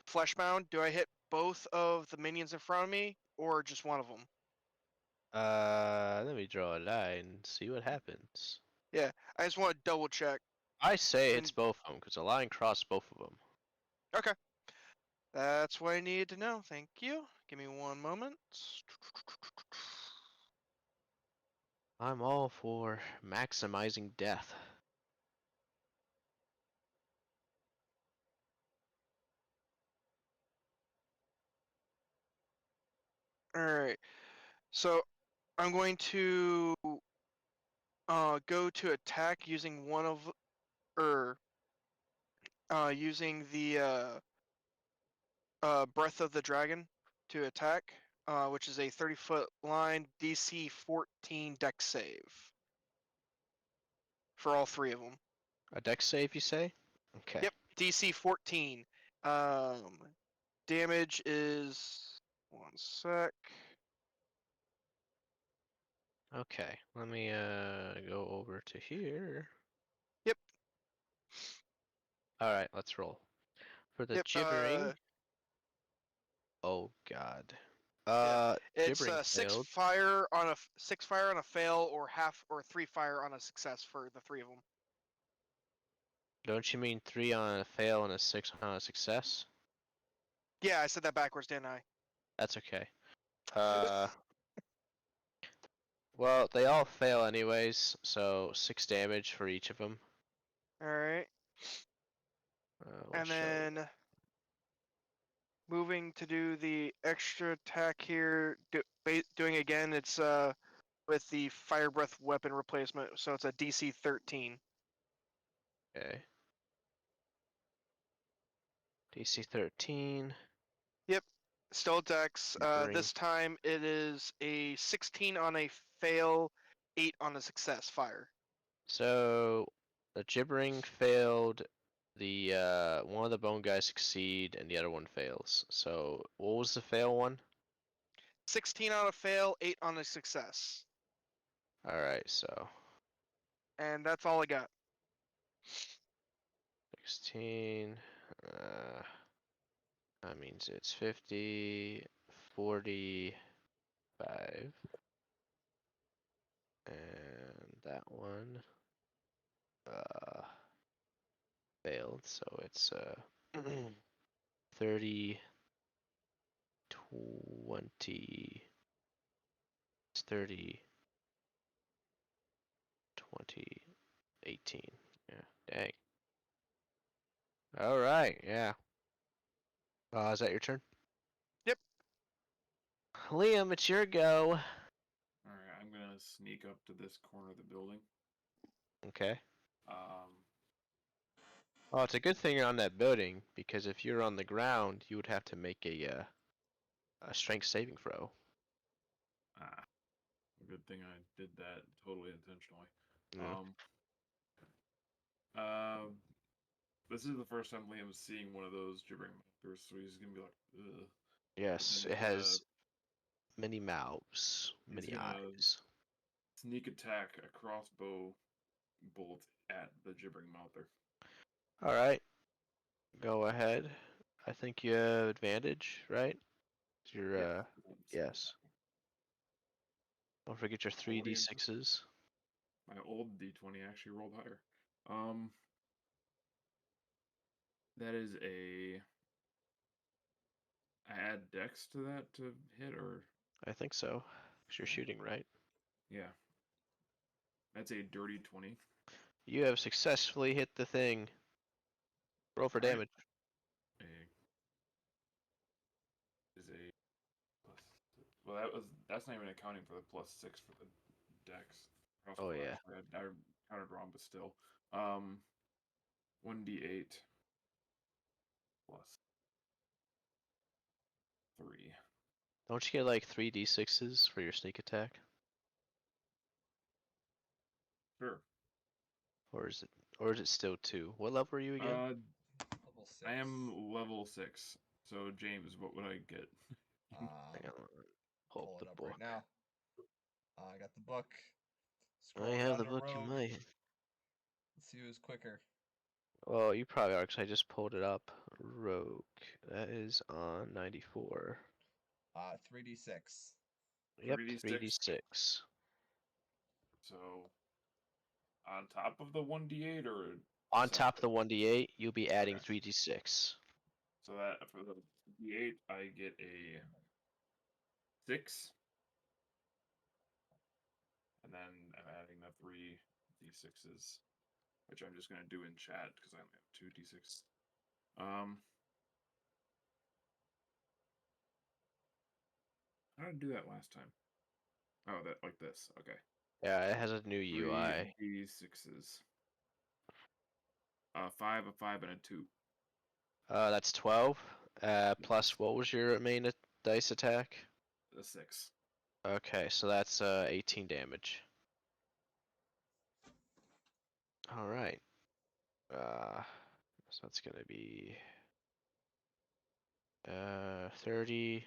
fleshbound, do I hit both of the minions in front of me or just one of them? Let me draw a line and see what happens. I just want to double check. I say And- it's both of them because a line crossed both of them. Okay. That's what I needed to know. Thank you. Give me one moment. I'm all for maximizing death. Alright. So I'm going to go to attack using one of using the Breath of the Dragon to attack, which is a 30-foot line DC 14 dex save for all three of them. A dex save, you say? Okay. Yep, DC 14. Damage is 1 sec. Okay. Let me go over to here. Yep. All right, let's roll. For the Yep. gibbering. Oh God. It's Gibbering six failed. fire on a 6 fire on a fail, or half or 3 fire on a success for the three of them. Don't you mean 3 on a fail and a 6 on a success? Yeah, I said that backwards, didn't I? That's okay. Well, they all fail anyways, so 6 damage for each of them. All right. And then moving to do the extra attack here, doing again, it's with the fire breath weapon replacement, so it's a DC 13. Okay. DC 13. Yep, still dex. Gibbering. This time it is a 16 on a fail, 8 on a success fire. So the gibbering failed. The one of the bone guys succeed, and the other one fails. So what was the fail one? 16 on a fail, 8 on a success. All right, so And that's all I got. 16. That means it's 50, 45, and that one failed. So it's 30, 20. It's 30, 20, 18. Yeah, dang. All right, yeah. Is that your turn? Yep. Liam, it's your go. Alright, I'm gonna sneak up to this corner of the building. Okay. Um, Oh, it's a good thing you're on that building, because if you're on the ground, you would have to make a strength saving throw. good thing I did that totally intentionally. Yeah. This is the first time Liam's seeing one of those gibbering monsters, so he's gonna be like, ugh. Yes, then it he's gonna- has many mouths, he's many gonna- eyes. Sneak attack a crossbow bolt at the gibbering mouther. All right, go ahead. I think you have advantage, right? You're yes. Don't forget your 3d6s. My old D20 actually rolled higher. That is I add dex to that to hit, or I think so. 'Cause you're shooting, right? yeah. That's a dirty 20. You have successfully hit the thing. Roll for Alright. damage. Is a plus. Well, that's not even accounting for the +6 for the dex. Oh, yeah. I counted wrong, but still. 1d8 plus 3. Don't you get like 3d6s for your sneak attack? Sure. Or is it still 2? What level are you again? Level 6. 6. I am level 6. So James, what would I get? Um, Hang on, pull pull up it the up book. right now. I got the book. I Scroll have down the to book in Rogue. my. Let's see who's quicker. Well, you probably are, 'cause I just pulled it up. Rogue. That is on 94. 3d6. Yep, 3d6. 3d6. So on top of the 1d8 or On top of the separate? 1d8, you'll be adding Okay. 3d6. So that for the d8, I get a 6. And then I'm adding the 3d6s, which I'm just going to do in chat because I only have 2d6. How did I do that last time? Oh, that like this. Okay. Yeah, it has a new UI. 3d6s. 5, a 5, and a 2. That's 12. Plus, what was your main dice attack? A 6. Okay, so that's 18 damage. All right. So that's gonna be 30,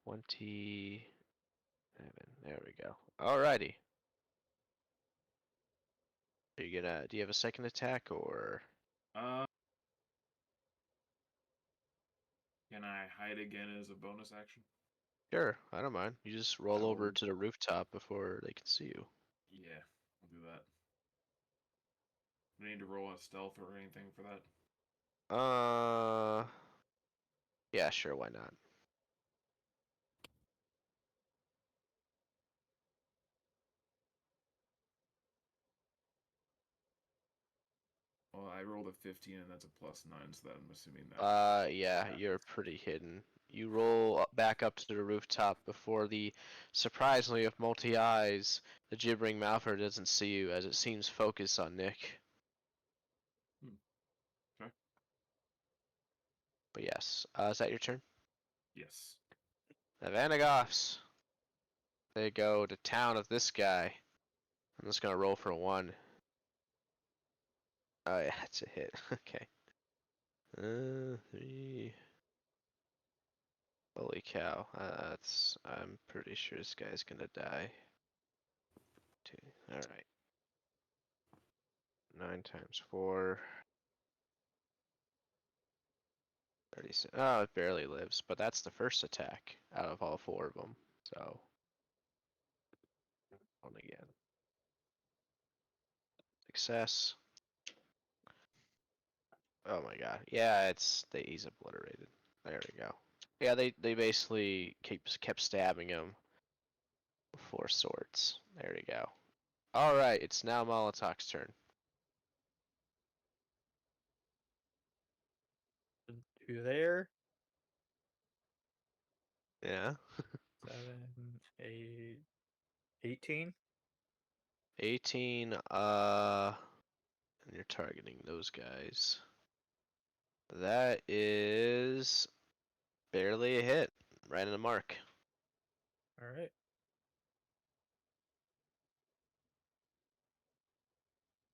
27. There we go. Alrighty. Are you gonna? Do you have a second attack or? Uh, can I hide again as a bonus action? Sure, I don't mind. You just roll I over will- to the rooftop before they can see you. Yeah, I'll do that. Do I need to roll a stealth or anything for that? Yeah, sure, why not? Well, I rolled a 15 and that's a +9, so that I'm assuming that. Yeah, Yeah. you're pretty hidden. You roll back up to the rooftop before the, surprisingly, of multi eyes, the gibbering mouther doesn't see you as it seems focused on Nick. Okay. But yes, is that your turn? Yes. The Vanagoffs. They go to town of this guy. I'm just gonna roll for a 1. Oh yeah, it's a hit. Okay. 3. Holy cow. That's. I'm pretty sure this guy's gonna die. 2. Alright. 9 times 4. 36. Oh, it barely lives, but that's the first attack out of all 4 of them. So. On again. Success. Oh my god. Yeah, he's obliterated. There we go. Yeah, they basically kept stabbing him. 4 swords. There we go. Alright, it's now Molotok's turn. Two there. Yeah. 7, 8, 18. 18, and you're targeting those guys. That is barely a hit. Right in the mark. All right.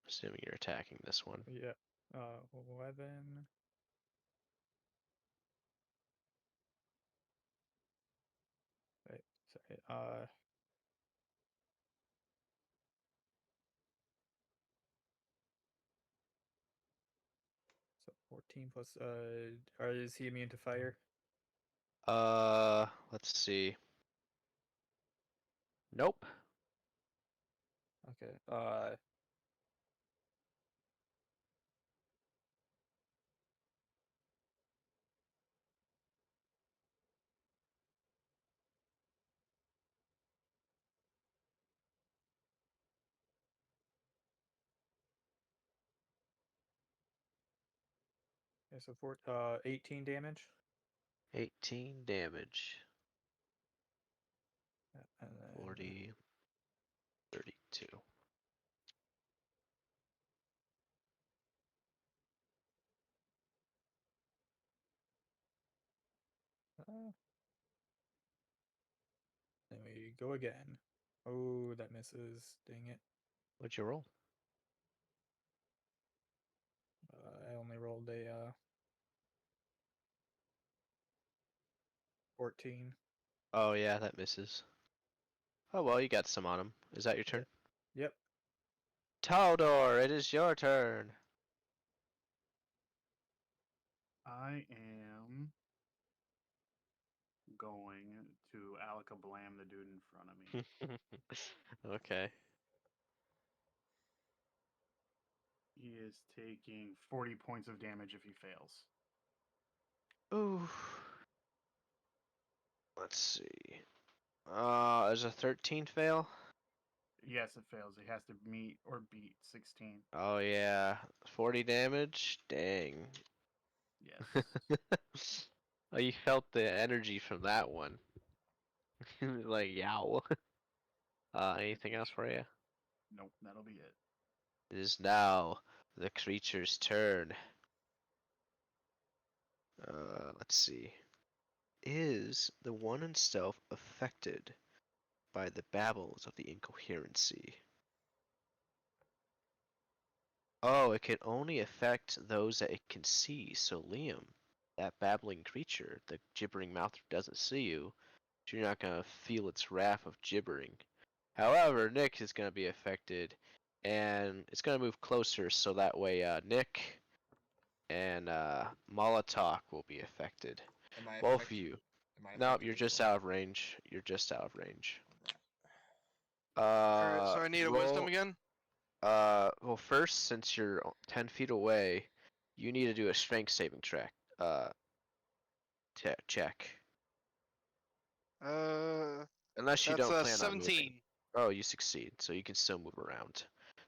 Assuming you're attacking this one. Yeah. 11. Wait, sorry. So 14 plus. Is he immune to fire? Let's see. Nope. Okay. Yeah, so 18 damage. 18 damage. Yeah, and then 40, 32. then we go again. Oh, that misses. Dang it. What'd you roll? I only rolled a 14. Oh yeah, that misses. Oh well, you got some on him. Is that your turn? Yep. Taldor, it is your turn. I am going to Alakablam the dude in front of me. Okay. He is taking 40 points of damage if he fails. Ooh. Let's see. Is a 13 fail? Yes, it fails. He has to meet or beat 16. Oh yeah, 40 damage. Dang. Yes. Oh, you felt the energy from that one. Like yow. Anything else for you? Nope, that'll be it. It is now the creature's turn. Let's see. Is the one in stealth affected by the babbles of the incoherency? Oh, it can only affect those that it can see. So Liam, that babbling creature, the gibbering mouth doesn't see you. So you're not gonna feel its wrath of gibbering. However, Nick is gonna be affected, and it's gonna move closer, so that way Nick and Molotov will be affected. Am I Both of affected? you. Am I Nope, affected you're as just well? out of range. You're just out of range. Alright, so I need a wisdom Roll. again. Well, first, since you're 10 feet away, you need to do a strength saving track. Check. Unless you That's don't a plan on moving. 17. Oh, you succeed, so you can still move around.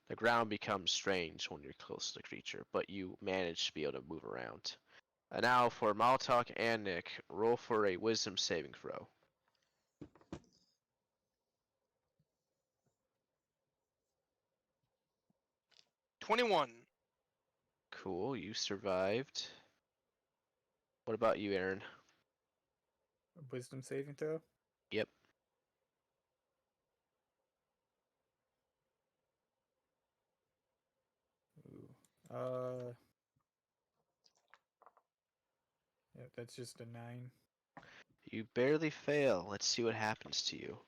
The ground becomes strange when you're close to the creature, but you manage to be able to move around. And now for Maltok and Nick, roll for a wisdom saving throw. $21. Cool, you survived. What about you, Aaron? Wisdom saving throw. Yep. Ooh. Yeah, that's just a 9. You barely fail. Let's see what happens to you.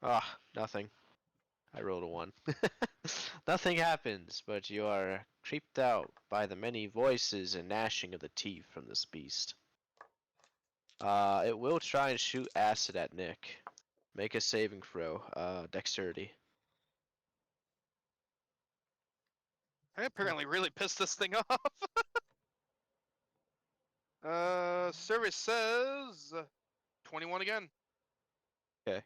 Ah, nothing. I rolled a 1. Nothing happens, but you are creeped out by the many voices and gnashing of the teeth from this beast. It will try and shoot acid at Nick. Make a saving throw. Dexterity. I apparently really pissed this thing off. Service says 21 again. Okay.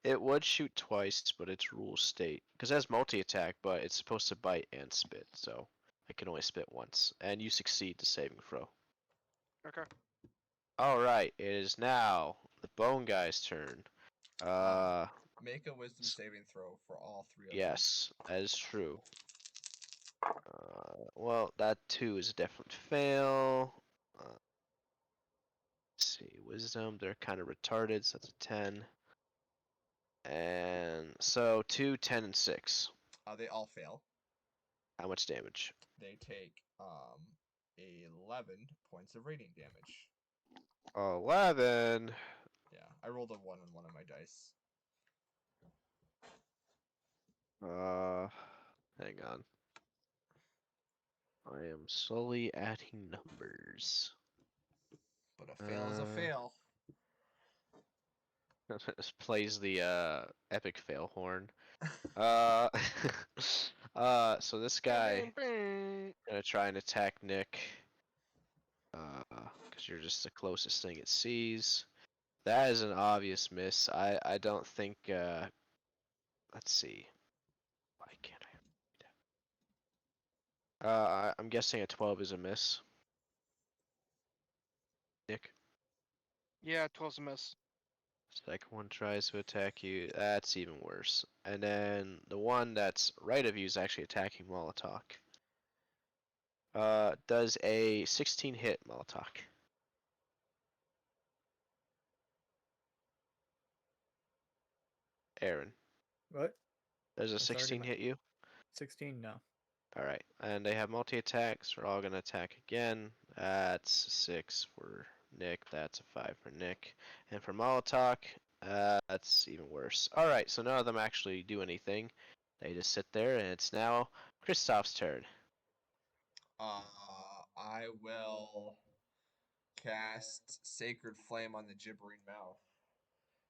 It would shoot twice, but its rules state because it has multi-attack, but it's supposed to bite and spit, so it can only spit once, and you succeed the saving throw. Okay. All right, it is now the bone guy's turn. Make a wisdom saving throw for all 3 of them. Yes, that is true. Well, that 2 is a definite fail. Let's see, wisdom, they're kind of retarded, so that's a 10. And so 2, 10, and 6. They all fail. How much damage? They take 11 points of radiant damage. 11. Yeah, I rolled a 1 on one of my dice. Hang on. I am slowly adding numbers. But a fail is a fail. This plays the epic fail horn. So this guy gonna try and attack Nick. Because you're just the closest thing it sees. That is an obvious miss. I don't think. Let's see. Why can't I? I'm guessing a 12 is a miss. Nick. Yeah, 12's a miss. Second one tries to attack you. That's even worse. And then the one that's right of you is actually attacking Molotov. Does a 16 hit Molotov? Aaron, What? does a That's already 16 my- hit you? 16? No. Alright, and they have multi-attacks. We're all gonna attack again. That's 6 for Nick. That's a 5 for Nick. And for Molotok, that's even worse. Alright, so none of them actually do anything. They just sit there, and it's now Kristoff's turn. I will cast Sacred Flame on the Gibbering Mouth.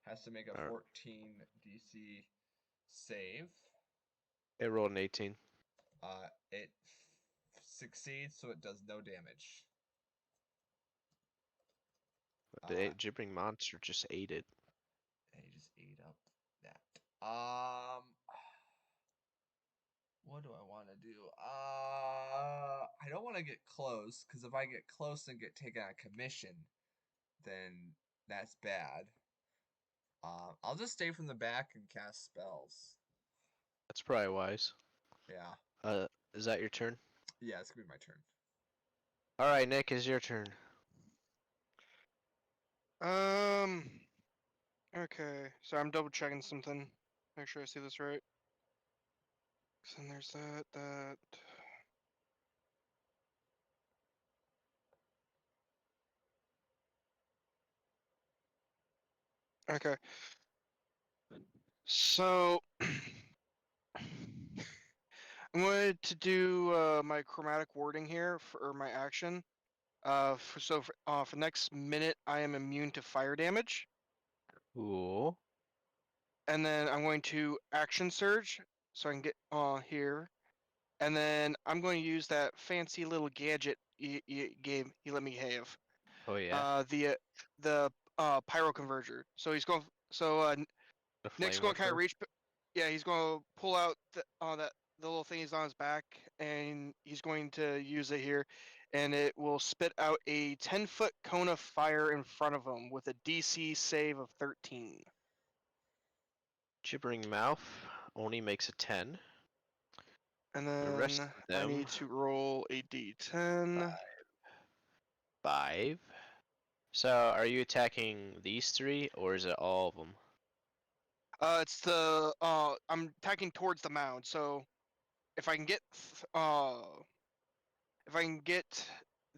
Has to make a Alright. 14 DC save. It rolled an 18. It succeeds, so it does no damage. But the Uh, gibbering monster just ate it. And he just ate up that. What do I want to do? I don't want to get close, because if I get close and get taken out of commission, then that's bad. I'll just stay from the back and cast spells. That's probably wise. Yeah. Is that your turn? Yeah, it's gonna be my turn. Alright, Nick, is your turn. Okay, so I'm double checking something. Make sure I see this right. So then there's that. Okay. So I'm going to do my chromatic warding here for my action. For the next minute, I am immune to fire damage, Ooh. and then I'm going to action surge, so I can get here, and then I'm going to use that fancy little gadget you let me have. Oh yeah. The pyro converger. So he's going. So The Nick's flame going to kind of worker. reach. Yeah, he's going to pull out the little thing he's on his back, and he's going to use it here, and it will spit out a 10-foot cone of fire in front of him with a DC save of 13. Gibbering mouth only makes a 10. And The rest then of I them need to roll a D10. 5. So are you attacking these 3 or is it all of them? It's the I'm attacking towards the mound, so if I can get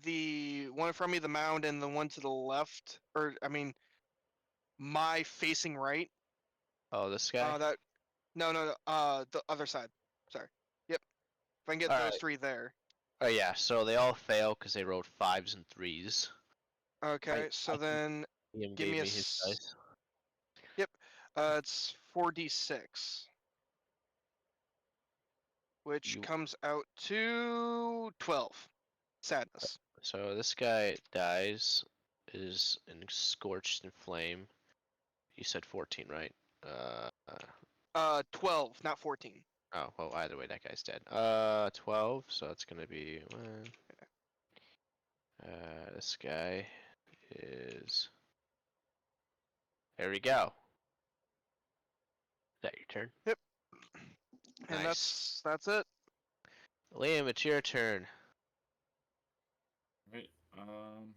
the one in front of me, the mound, and the one to the left, or I mean, my facing right. Oh, this guy? No, the other side. Sorry. Yep. If I can get those Alright. 3 there. Oh yeah, so they all fail because they rolled 5s and 3s. Okay, so then Ian give gave me a me his dice. Yep. It's 4d6, which You comes out to 12. Sadness. So this guy dies, is scorched in flame. You said 14, right? 12, not 14. Oh, well, either way, that guy's dead. 12, so that's gonna be one. This guy is. There we go. Is that your turn? Yep. And Nice. that's it. Liam, it's your turn. Right. I'm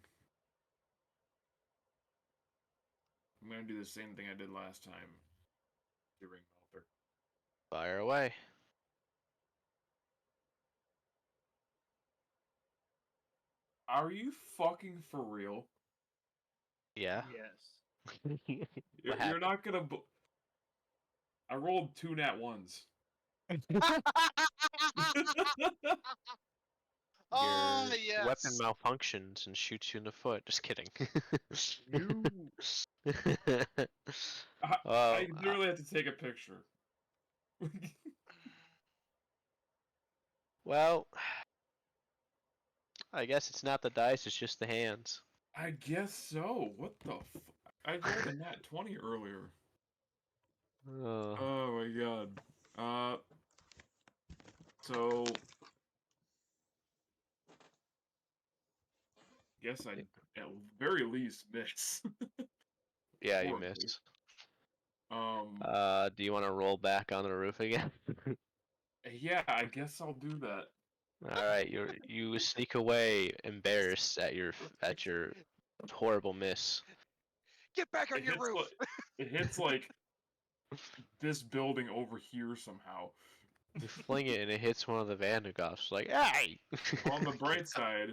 gonna do the same thing I did last time. Gibbering Mouther. Fire away. Are you fucking for real? Yeah. Yes. You're happened? not gonna. I rolled 2 nat 1s. Oh, Your yes. weapon malfunctions and shoots you in the foot. Just kidding. You. I literally have to take a picture. Well, I guess it's not the dice, it's just the hands. I guess so. What the I rolled a nat 20 earlier. Oh my god. So guess I at very least miss. Yeah, you Horribly. miss. Do you want to roll back on the roof again? Yeah, I guess I'll do that. All right, you sneak away, embarrassed at your horrible miss. Get back on It your hits roof. it hits like this building over here somehow. You fling it and it hits one of the Vandergoffs. Like, hey! On the bright side,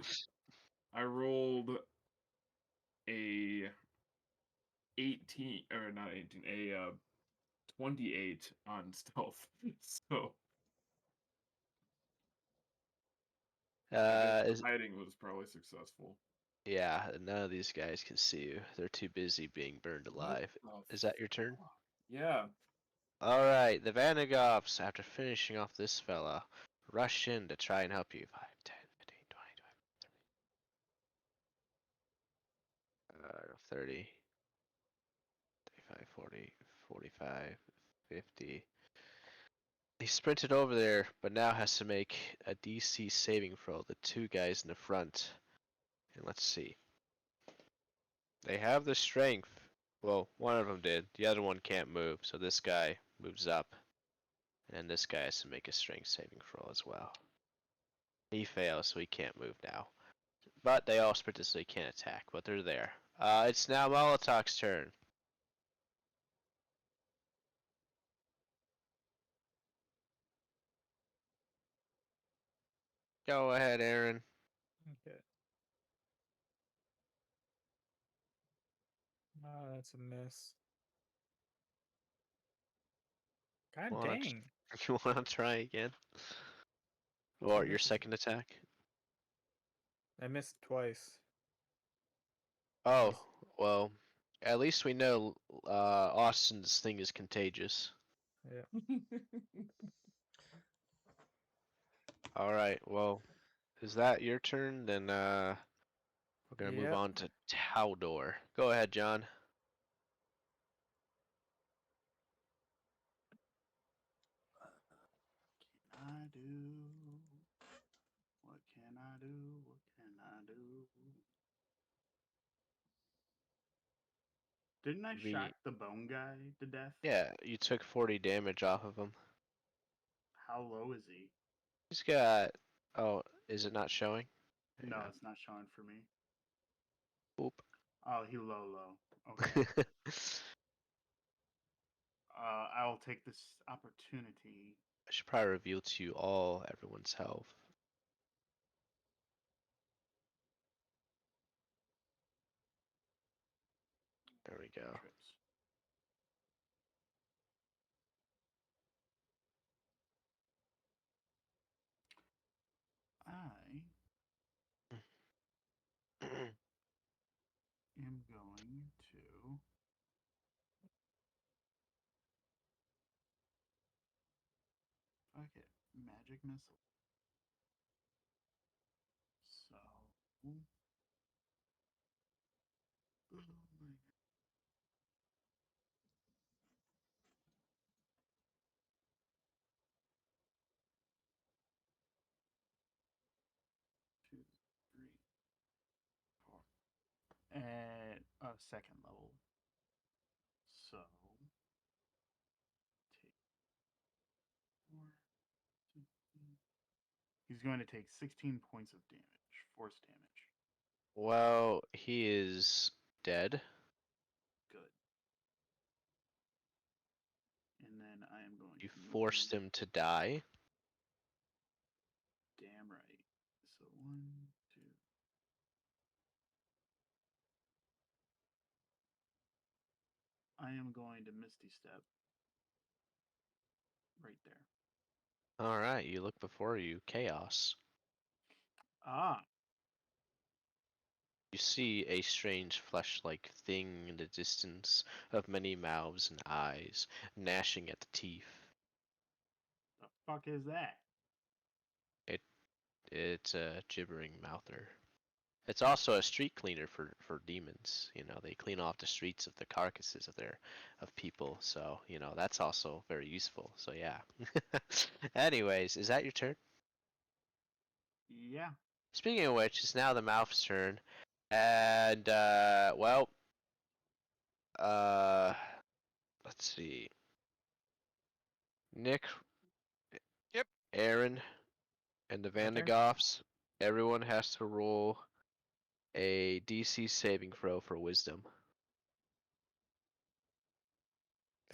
I rolled a 18 or not 18, a 28 on stealth. So I guess Is the hiding was probably successful. yeah, none of these guys can see you. They're too busy being burned What alive. the Is that your turn? fuck? Yeah. All right, the Vandagovs, after finishing off this fella, rush in to try and help you. 5, 10, 15, 20, 30, 35, 40, 45, 50. He sprinted over there, but now has to make a DC saving throw. The two guys in the front. And let's see. They have the strength. Well, one of them did. The other one can't move, so this guy moves up. And this guy has to make a strength saving throw as well. He fails, so he can't move now. But they all sprinted, so they can't attack. But they're there. It's now Molotok's turn. Go ahead, Aaron. Okay. Oh, that's a miss. God Wanna tr- dang. You want to try again? Or your This is- second attack? I missed twice. Oh, Nice. well, at least we know Austin's thing is contagious. Yeah. Alright, well, is that your turn? Then we're gonna move Yep. on to Taldor. Go ahead, John. Can I do? What can I do? What can I do? Didn't I The shock the bone guy to death? Yeah, you took 40 damage off of him. How low is he? He's got. Oh, is it not showing? No, Hang on. it's not showing for me. Boop. Oh, he low. Okay. I'll take this opportunity. I should probably reveal to you all everyone's health. There we go. Trips. I am going to okay, magic missile. So oh my God. 2, 3, 4. At a second level. So take 4. 16. He's going to take 16 points of damage, force damage. Well, he is dead. Good. And then I am going You to move forced him to die. damn right. So 1, 2. I am going to Misty Step right there. Alright, you look before you. Chaos. Ah, You see a strange flesh-like thing in the distance of many mouths and eyes, gnashing at the teeth. the fuck is that? It's a gibbering mouther. It's also a street cleaner for demons. You know, they clean off the streets of the carcasses of people. So, you know, that's also very useful. So yeah. Anyways, is that your turn? Yeah. Speaking of which, it's now the mouth's turn. And well, uh let's see. Nick, Yep. Aaron, and the My turn? Vandagoffs, everyone has to roll a DC saving throw for wisdom.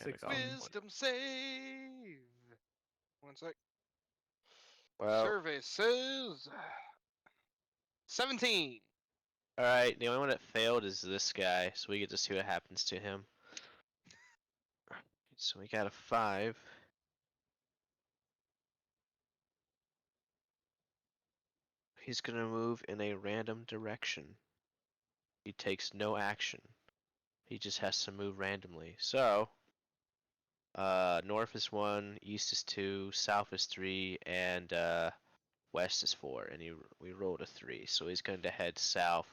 16. Vandagoff. Wisdom save. One sec. Well, Survey says 17. Alright, the only one that failed is this guy, so we get to see what happens to him. So we got a 5. He's gonna move in a random direction. He takes no action. He just has to move randomly. So, north is 1, east is 2, south is 3, and west is 4. And we rolled a 3, so he's going to head south.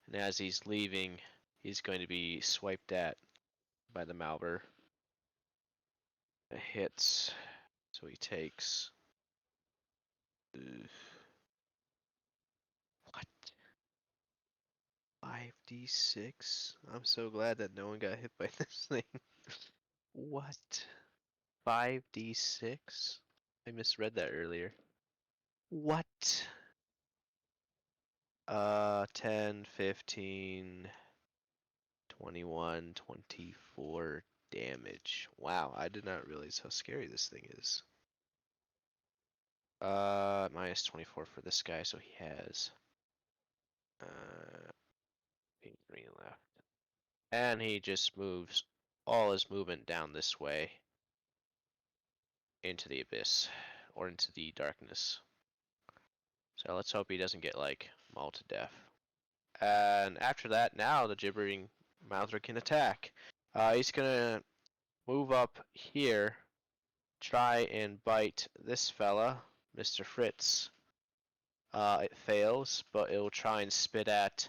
And as he's leaving, he's going to be swiped at by the Malver. It hits, so he takes. What? 5d6? I'm so glad that no one got hit by this thing. What? 5d6? I misread that earlier. What? 10, 15, 21, 24 damage. Wow, I did not realize how scary this thing is. Minus 24 for this guy, so he has 3 left. And he just moves all his movement down this way into the abyss or into the darkness. So let's hope he doesn't get like mauled to death. And after that, now the gibbering Mouther can attack. He's gonna move up here, try and bite this fella, Mr. Fritz. It fails, but it'll try and spit at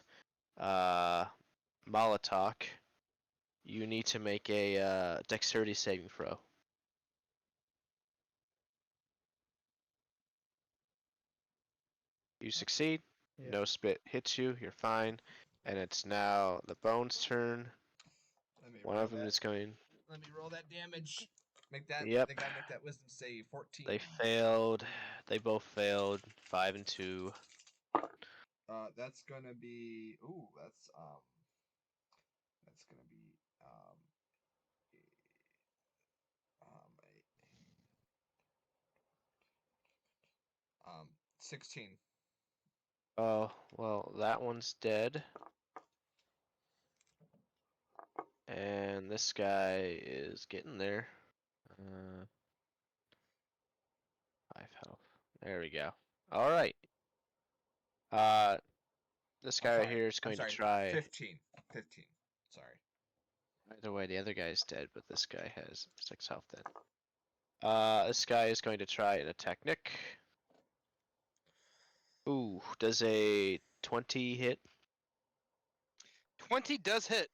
Molotok. You need to make a dexterity saving throw. You succeed. Yeah. No spit hits you. You're fine. And it's now the bones' turn. Let me One roll of them that. is going. Let me roll that damage. Make that. Yep. They gotta make that wisdom save. 14. They failed. They both failed. 5 and 2. That's gonna be. Ooh, that's gonna be a, 16. Oh, well, that one's dead. And this guy is getting there. 5 health. There we go. All right. This guy right sorry. here is I'm going to sorry. try. 15. 15. Sorry. Either way, the other guy's dead, but this guy has 6 health then. This guy is going to try an attack Nick. Ooh, does a 20 hit? 20 does hit.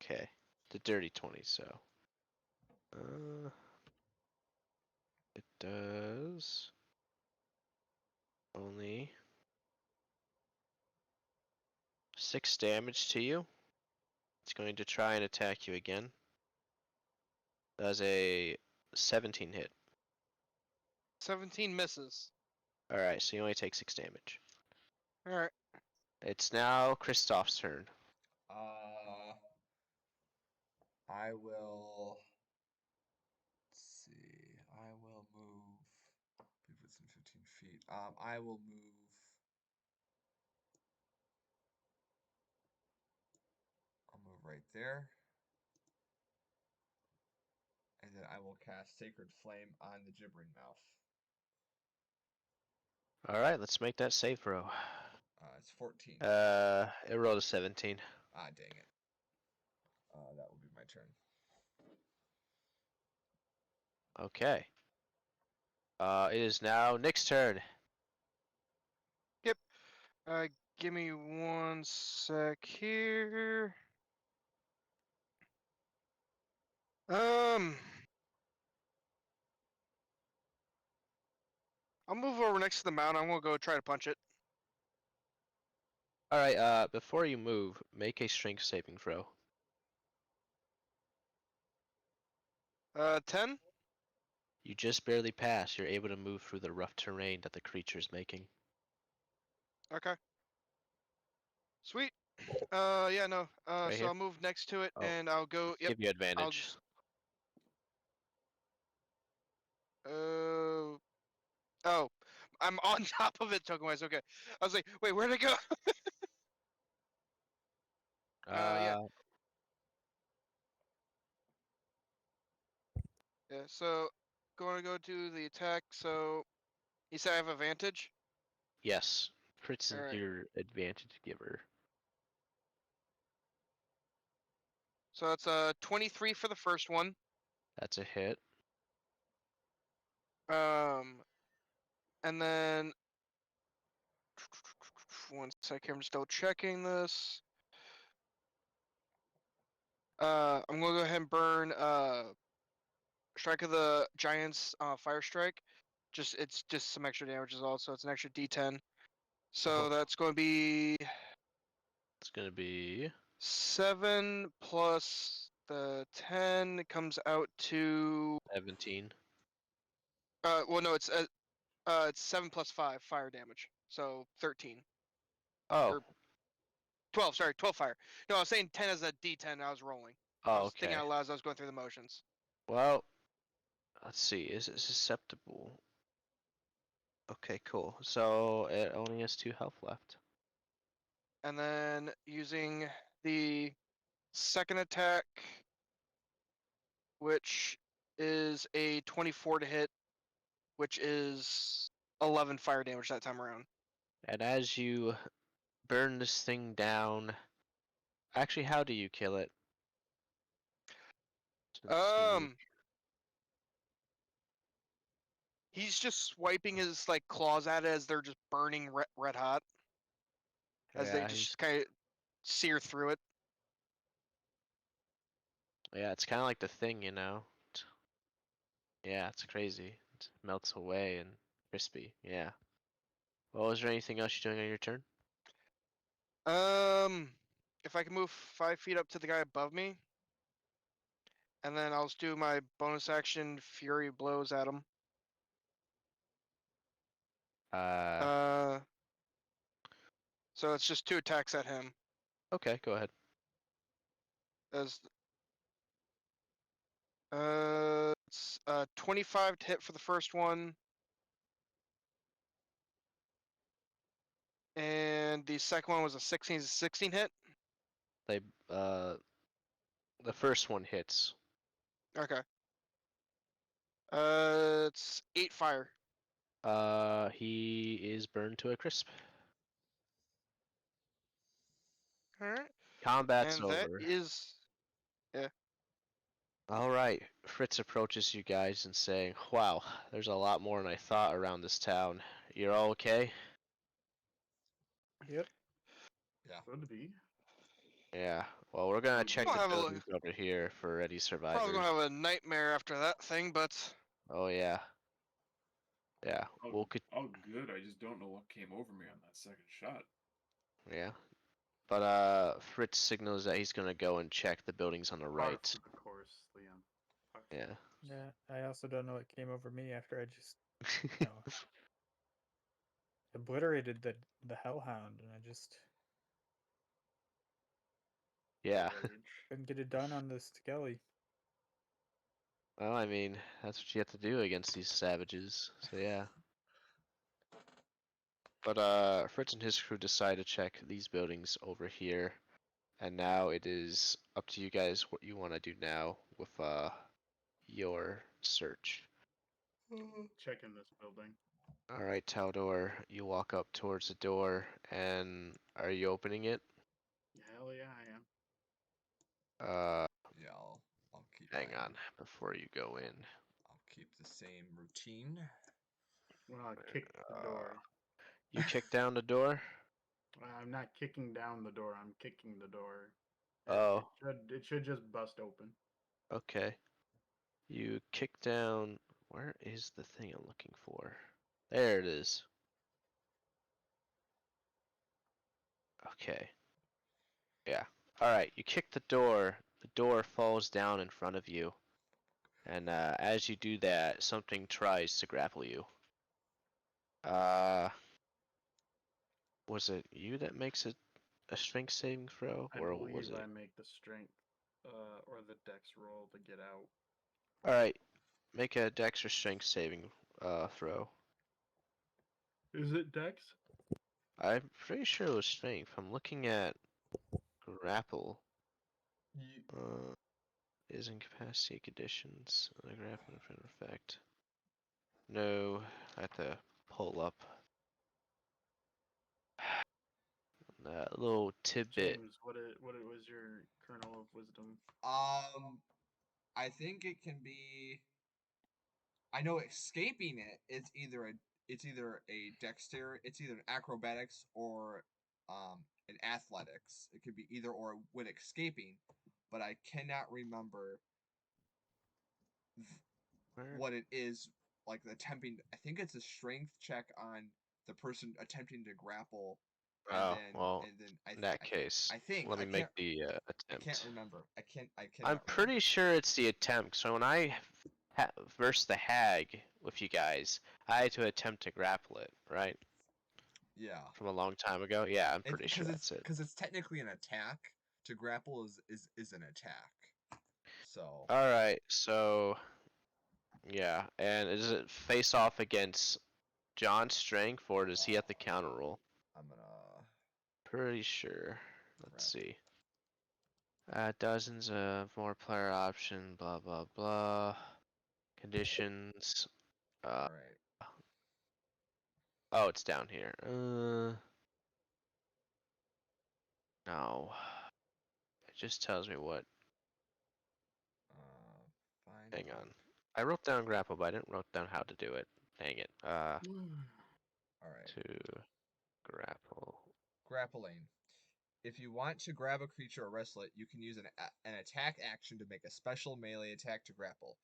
Okay, the dirty 20, so. It does only 6 damage to you. It's going to try and attack you again. Does a 17 hit. 17 misses. Alright, so you only take 6 damage. Alright. It's now Kristoff's turn. I will. Let's see. I will move. If it's in 15 feet. I will move. I'll move right there. And then I will cast Sacred Flame on the Gibbering Mouth. Alright, let's make that save throw. It's 14. It rolled a 17. Ah, dang it. That will be my turn. Okay. It is now Nick's turn. Give me 1 sec here. I'll move over next to the mountain. I'm gonna go try to punch it. Alright, before you move, make a strength saving throw. 10. You just barely pass. You're able to move through the rough terrain that the creature's making. Okay. Sweet. Yeah, no. Right So here? I'll move next to it, Oh. and I'll go. Yep. Give you I'll advantage. just. Oh, I'm on top of it, token wise. Okay. I was like, wait, where'd it go? Yeah. Yeah. So going to go to the attack. So you said I have advantage. Yes. Fritz is Alright. your advantage giver. So that's 23 for the first one. That's a hit. And then 1 second, I'm still checking this. I'm gonna go ahead and burn Strike of the Giants Fire Strike. It's just some extra damage as well, so it's an extra D10. So Oh. that's going to be It's gonna be 7 plus the 10. It comes out to 17. well no, it's 7 plus 5 fire damage, so 13. Oh. Or 12. Sorry, 12 fire. No, I was saying 10 as a D10. I was rolling. I Oh, was thinking okay. out loud as I was going through the motions. Well, let's see. Is it susceptible? Okay, cool. So it only has 2 health left. And then using the second attack, which is a 24 to hit, which is 11 fire damage that time around. And as you burn this thing down, actually, how do you kill it? Since He's just swiping his like claws at it as they're just burning red hot, as they yeah, just kind of sear through it. yeah, it's kind of like the thing, you know. Yeah, it's crazy. It melts away and crispy. Yeah. Well, is there anything else you're doing on your turn? If I can move 5 feet up to the guy above me, and then I'll just do my bonus action Fury blows at him. Uh, So it's just 2 attacks at him. okay, go ahead. As it's 25 to hit for the first one, and the second one was a 16 to 16 hit. They, uh, the first one hits. Okay. It's 8 fire. He is burned to a crisp. All right. Combat's And that over. is All right, Fritz approaches you guys and saying, "Wow, there's a lot more than I thought around this town. You're all okay?" Yep. Could be. Yeah. Well, we're gonna check We'll the have a look. buildings over here for any probably survivors. gonna have a nightmare after that thing, but Oh yeah. Yeah. Oh, We'll oh, good. I just don't know what came over me on that second shot. yeah. But Fritz signals that he's gonna go and check the buildings on the Par right. for the course, Liam. Par for Yeah. Yeah. I also don't know what came over me after I just you know, obliterated the Hellhound, and I just Yeah. the rage. couldn't get it done on the Skelly. Well, I mean, that's what you have to do against these savages. So yeah. But Fritz and his crew decide to check these buildings over here. And now it is up to you guys what you want to do now with your search. Checking this building. All right, Taldor, you walk up towards the door, and are you opening it? Hell yeah, I am. Yeah, I'll keep. Hang my- on before you go in. I'll keep the same routine. Well, kick the door. You kick down the door. I'm not kicking down the door. I'm kicking the door. Oh, It should just bust open. okay. You kick down. Where is the thing I'm looking for? There it is. Okay. Yeah. All right. You kick the door. The door falls down in front of you. And as you do that, something tries to grapple you. Was it you that makes a strength saving throw, I or believe was it? I make the strength or the dex roll to get out. All right, make a dex or strength saving throw. Is it dex? I'm pretty sure it was strength. I'm looking at grapple. You, Is incapacity conditions. The grappling effect. No, I have to pull up that little tidbit. James, what was your kernel of wisdom? I think it can be. I know escaping it. It's either a dexterity. It's either an acrobatics or an athletics. It could be either or with escaping, but I cannot remember Where? what it is. Like attempting. I think it's a strength check on the person attempting to grapple. Oh, well, in that I case, think let me I make can't the I can't attempt. remember. I I'm cannot pretty remember. sure it's the attempt. So when I versed the hag with you guys, I had to attempt to grapple it, right? Yeah. From a long time ago. Yeah, I'm It's pretty sure that's it. because it's technically an attack. To grapple is an attack. So All right, so yeah, and is it face off against John's strength, or does he have to counter roll? I'm gonna Pretty sure. Let's grapple. see. Dozens of more player option, blah blah blah. Conditions. All Uh, right. oh, it's down here. No. It just tells me what. Find. Hang on. I wrote down grapple, but I didn't wrote down how to do it. Dang it. All right. To grapple. Grappling. If you want to grab a creature or wrestle it, you can use an attack action to make a special melee attack to grapple.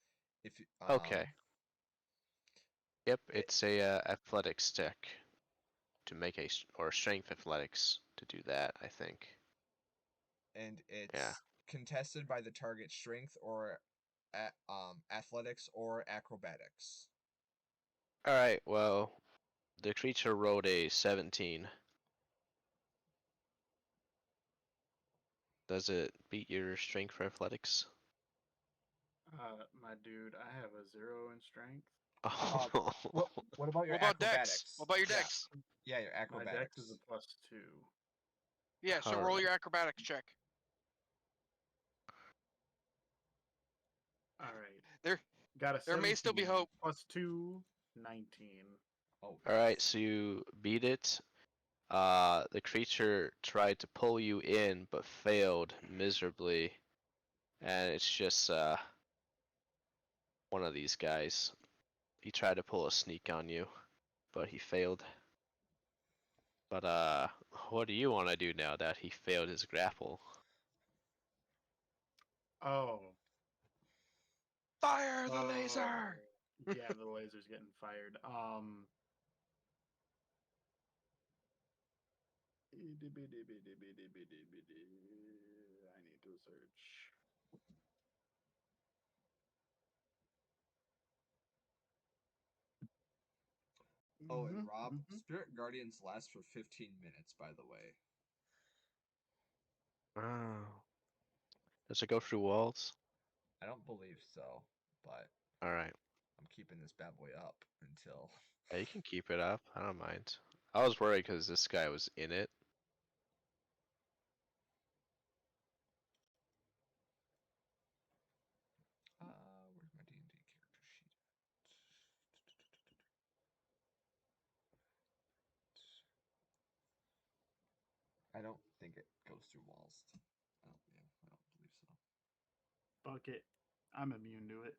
If Okay. Yep, it- it's a athletics check to make or strength athletics to do that, I think. and Yeah. it's contested by the target strength or athletics or acrobatics. All right. Well, the creature rolled a 17. Does it beat your strength for athletics? My dude, I have a 0 in strength. Oh. What about your What about Dex? acrobatics? What about your Yeah. Dex? Yeah, your My acrobatics. dex is a +2. Yeah, so roll Alright. your acrobatics check. All right. There, Got a there may still be 17 hope. +2, 19. Oh. Alright, so you beat it. The creature tried to pull you in, but failed miserably. And it's just, one of these guys. He tried to pull a sneak on you, but he failed. But, what do you want to do now that he failed his grapple? Oh. Fire the laser! Yeah, the laser's getting fired. I need to search. Oh, and Rob, Spirit Guardians last for 15 minutes, by the way. Oh. Does it go through walls? I don't believe so, but Alright. I'm keeping this bad boy up until. Yeah, you can keep it up. I don't mind. I was worried because this guy was in it. Where's my D&D character sheet? I don't think it goes through walls. I don't believe so. Fuck it. I'm immune to it.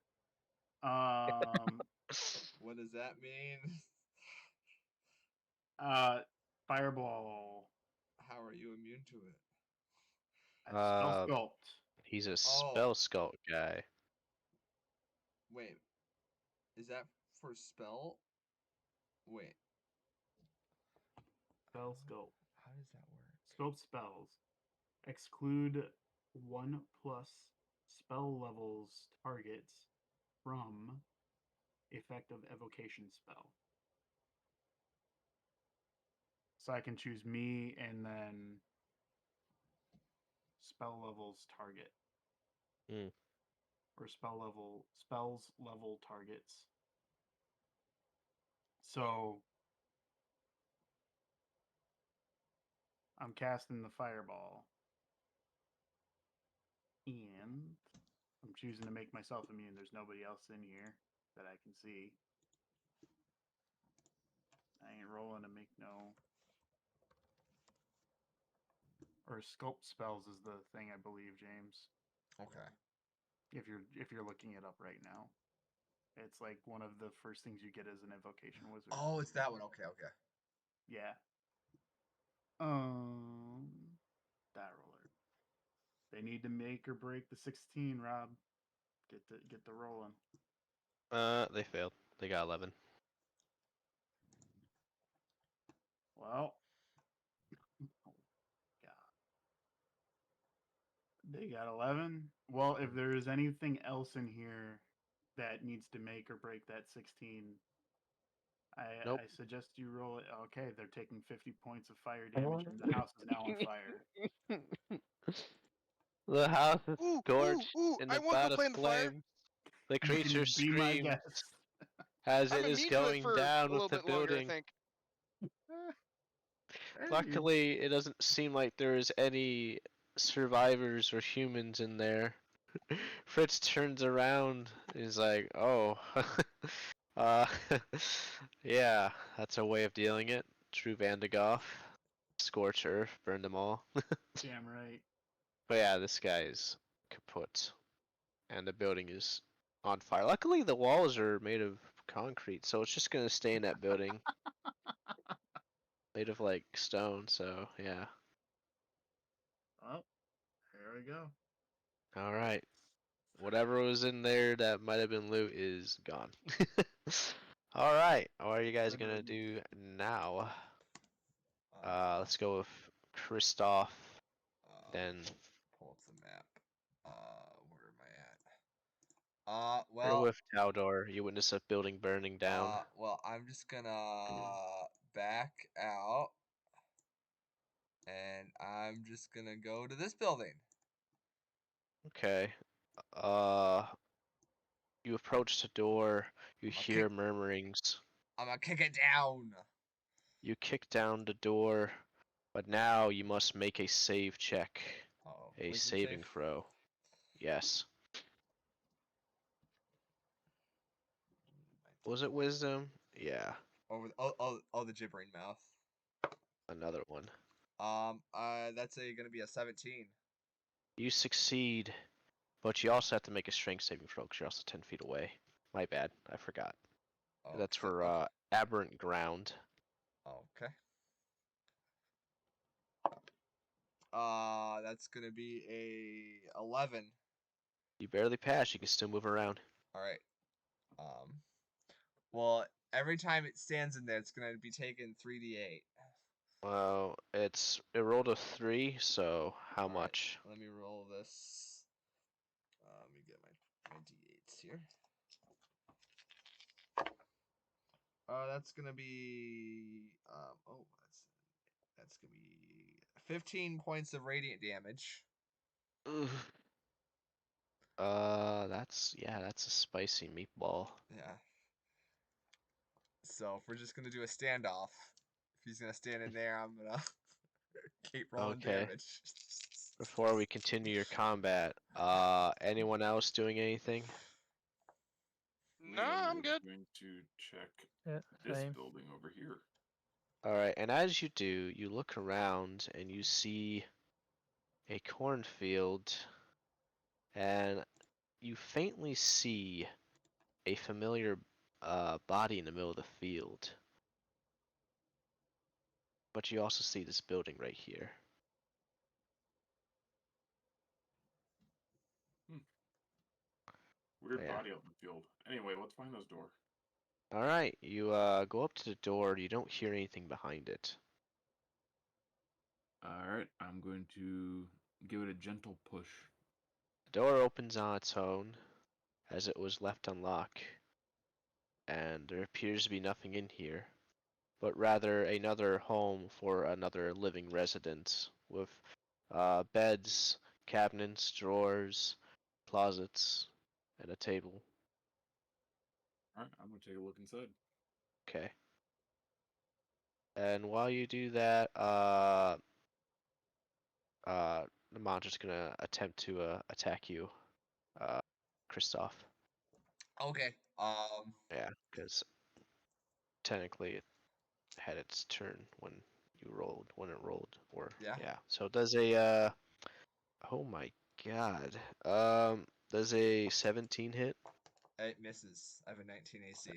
What does that mean? Fireball. How are you immune to it? Spell sculpt. He's a Oh. spell sculpt guy. Wait. Is that for spell? Wait. Spell sculpt. How does that work? Scope spells. Exclude 1+ spell levels targets from effective evocation spell. So I can choose me and then spell levels target. Hmm. Or spells level targets. So I'm casting the fireball. And I'm choosing to make myself immune. There's nobody else in here that I can see. I ain't rolling to make no. Or sculpt spells is the thing, I believe, James. Okay. If you're looking it up right now, it's like one of the first things you get as an invocation wizard. Oh, it's that one. Okay, okay. Yeah. Die roller. They need to make or break the 16, Rob. Get the rolling. They failed. They got 11. Well, oh God, they got 11. Well, if there is anything else in here that needs to make or break that 16, Nope. I suggest you roll it. Okay, they're taking 50 points of fire damage, and the house is now on fire. The house is Ooh, ooh, scorched ooh! in I the want cloud to of play in the fire. flame. The You creature can be my screams guest. as I'm it is immune to it going for down a little with the bit longer, I building. think. Hey, Luckily, it doesn't seem like there is any survivors or humans in there. Fritz turns around and is like, "Oh, uh, yeah, that's a way of dealing it. True Vandegoff, scorch earth, burn them all." damn right. But yeah, this guy is kaput, and the building is on fire. Luckily, the walls are made of concrete, so it's just gonna stay in that building. Made of like stone, so yeah. Oh, here we go. All right. Whatever was in there that might have been loot is gone. All right. What are you guys Good gonna riddance. do now? Uh, Let's go with Kristoff. Then pull up the map. Where am I at? we're Well, with Taldor. You witness a building burning down. well, I'm just gonna back out, and I'm just gonna go to this building. Okay. Uh, you approach the door. You I'ma hear kick- murmurings. I'm gonna kick it down. You kick down the door, but now you must make a save check. Oh, A wisdom saving save? throw. Yes. Was it wisdom? Yeah. Over the gibbering mouth. Another one. That's gonna be a 17. You succeed, but you also have to make a strength saving throw because you're also 10 feet away. My bad. I forgot. Oh, That's so- for okay. aberrant ground. Okay. That's gonna be a 11. You barely pass. You can still move around. All right. Well, every time it stands in there, it's gonna be taking 3d8. Well, it rolled a 3, so how All right, much? let me roll this. Let me get my d8s here. That's gonna be that's gonna be 15 points of radiant damage. Ugh. That's a spicy meatball. Yeah. So if we're just gonna do a standoff, if he's gonna stand in there, I'm gonna keep rolling Okay. damage. Before we continue your combat, anyone else doing anything? No, I'm Liam good. is going to check Yeah, this same. building over here. Alright, and as you do, you look around and you see a cornfield, and you faintly see a familiar body in the middle of the field. But you also see this building right here. Weird Yeah. body out in the field. Anyway, let's find this door. Alright, you go up to the door, you don't hear anything behind it. Alright, I'm going to give it a gentle push. The door opens on its own, as it was left unlocked, and there appears to be nothing in here, but rather another home for another living resident, with beds, cabinets, drawers, closets, and a table. Alright, I'm going to take a look inside. Okay. And while you do that, the monster's gonna attempt to attack you, Kristoff. Okay. Yeah, because technically it had its turn when it rolled, or Yeah. So does a oh my god, does a 17 hit? It misses. I have a 19 AC.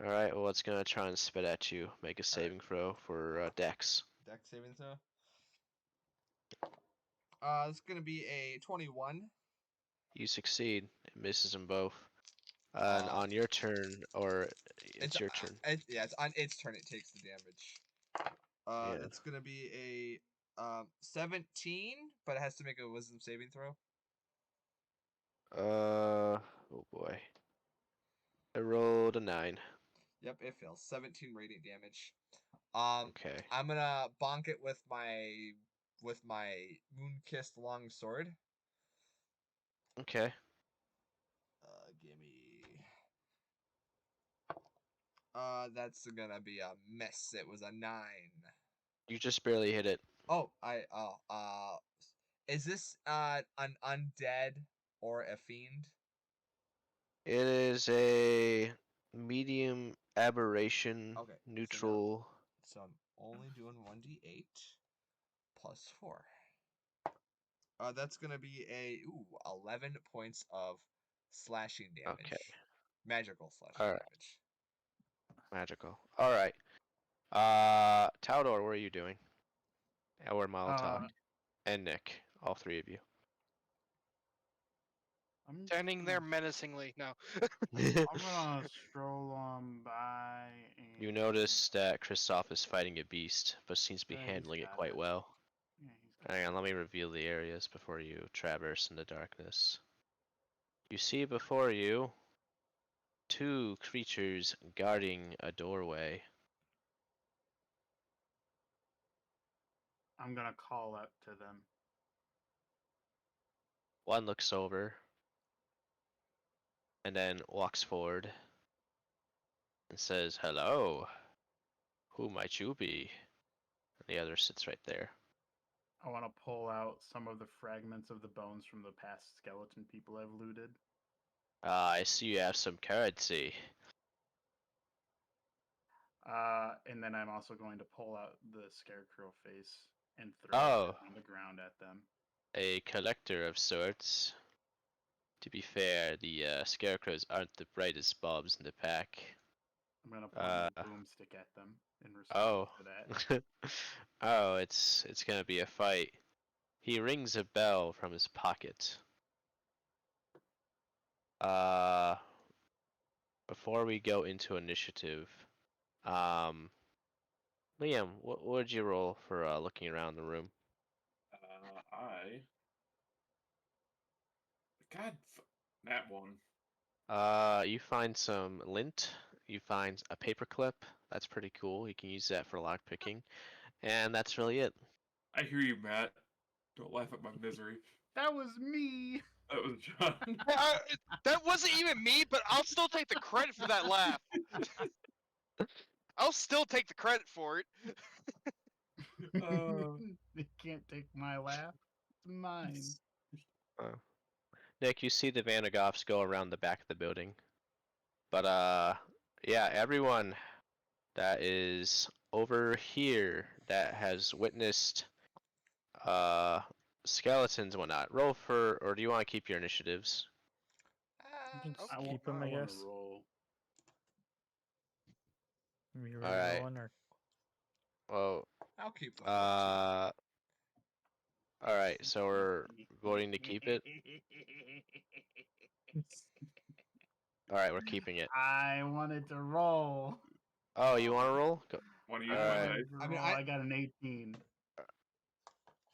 All right, well it's gonna try and spit at you. Make a saving throw for Dex. Dex saving throw. It's gonna be a 21. You succeed. It misses them both. And on your turn, or it's your turn. Yeah, it's on its turn. It takes the damage. Yeah. That's gonna be a 17, but it has to make a wisdom saving throw. Oh boy. I rolled a 9. Yep, it fails. 17 radiant damage. Okay. I'm gonna bonk it with my moon-kissed long sword. Okay. Gimme. That's gonna be a miss. It was a 9. You just barely hit it. Oh, is this an undead or a fiend? It is a medium aberration, Okay, so neutral. So I'm only doing 1d8 plus 4. That's gonna be a 11 points of slashing damage. Okay. Magical slashing All right. damage. Magical. All right. Taldor, what are you doing? Or Molotov and Nick, all three of you. I'm Standing there gonna- menacingly. No. I'm gonna stroll on by and. You notice that Kristoff is fighting a beast, but seems to be Yeah, he's handling it got quite it. well. Yeah, he's got Hang on, it. let me reveal the areas before you traverse in the darkness. You see before you 2 creatures guarding a doorway. I'm gonna call out to them. One looks over and then walks forward and says, "Hello, who might you be?" And the other sits right there. I want to pull out some of the fragments of the bones from the past skeleton people I've looted. I see you have some currency. And then I'm also going to pull out the scarecrow face and throw Oh. it on the ground at them. A collector of sorts. To be fair, the scarecrows aren't the brightest bulbs in the pack. I'm gonna point my boomstick at them in response Oh. to that. Oh, it's gonna be a fight. He rings a bell from his pocket. Before we go into initiative, Liam, what would you roll for looking around the room? That one. You find some lint. You find a paperclip. That's pretty cool. You can use that for lockpicking, and that's really it. I hear you, Matt. Don't laugh at my misery. That was me. That was John. That wasn't even me, but I'll still take the credit for that laugh. I'll still take the credit for it. They can't take my laugh. It's mine. Nick, you see the Vanagoffs go around the back of the building. But yeah, everyone that is over here that has witnessed skeletons and whatnot, roll for, or do you want to keep your initiatives? You can just I won't- keep them, I wanna guess. roll. Me Alright. rolling or Well, I'll keep them. alright, so we're voting to keep it? Alright, we're keeping it. I wanted to roll. Oh, you want to roll? Go. Want to use All my right. dice? I mean, I got an 18.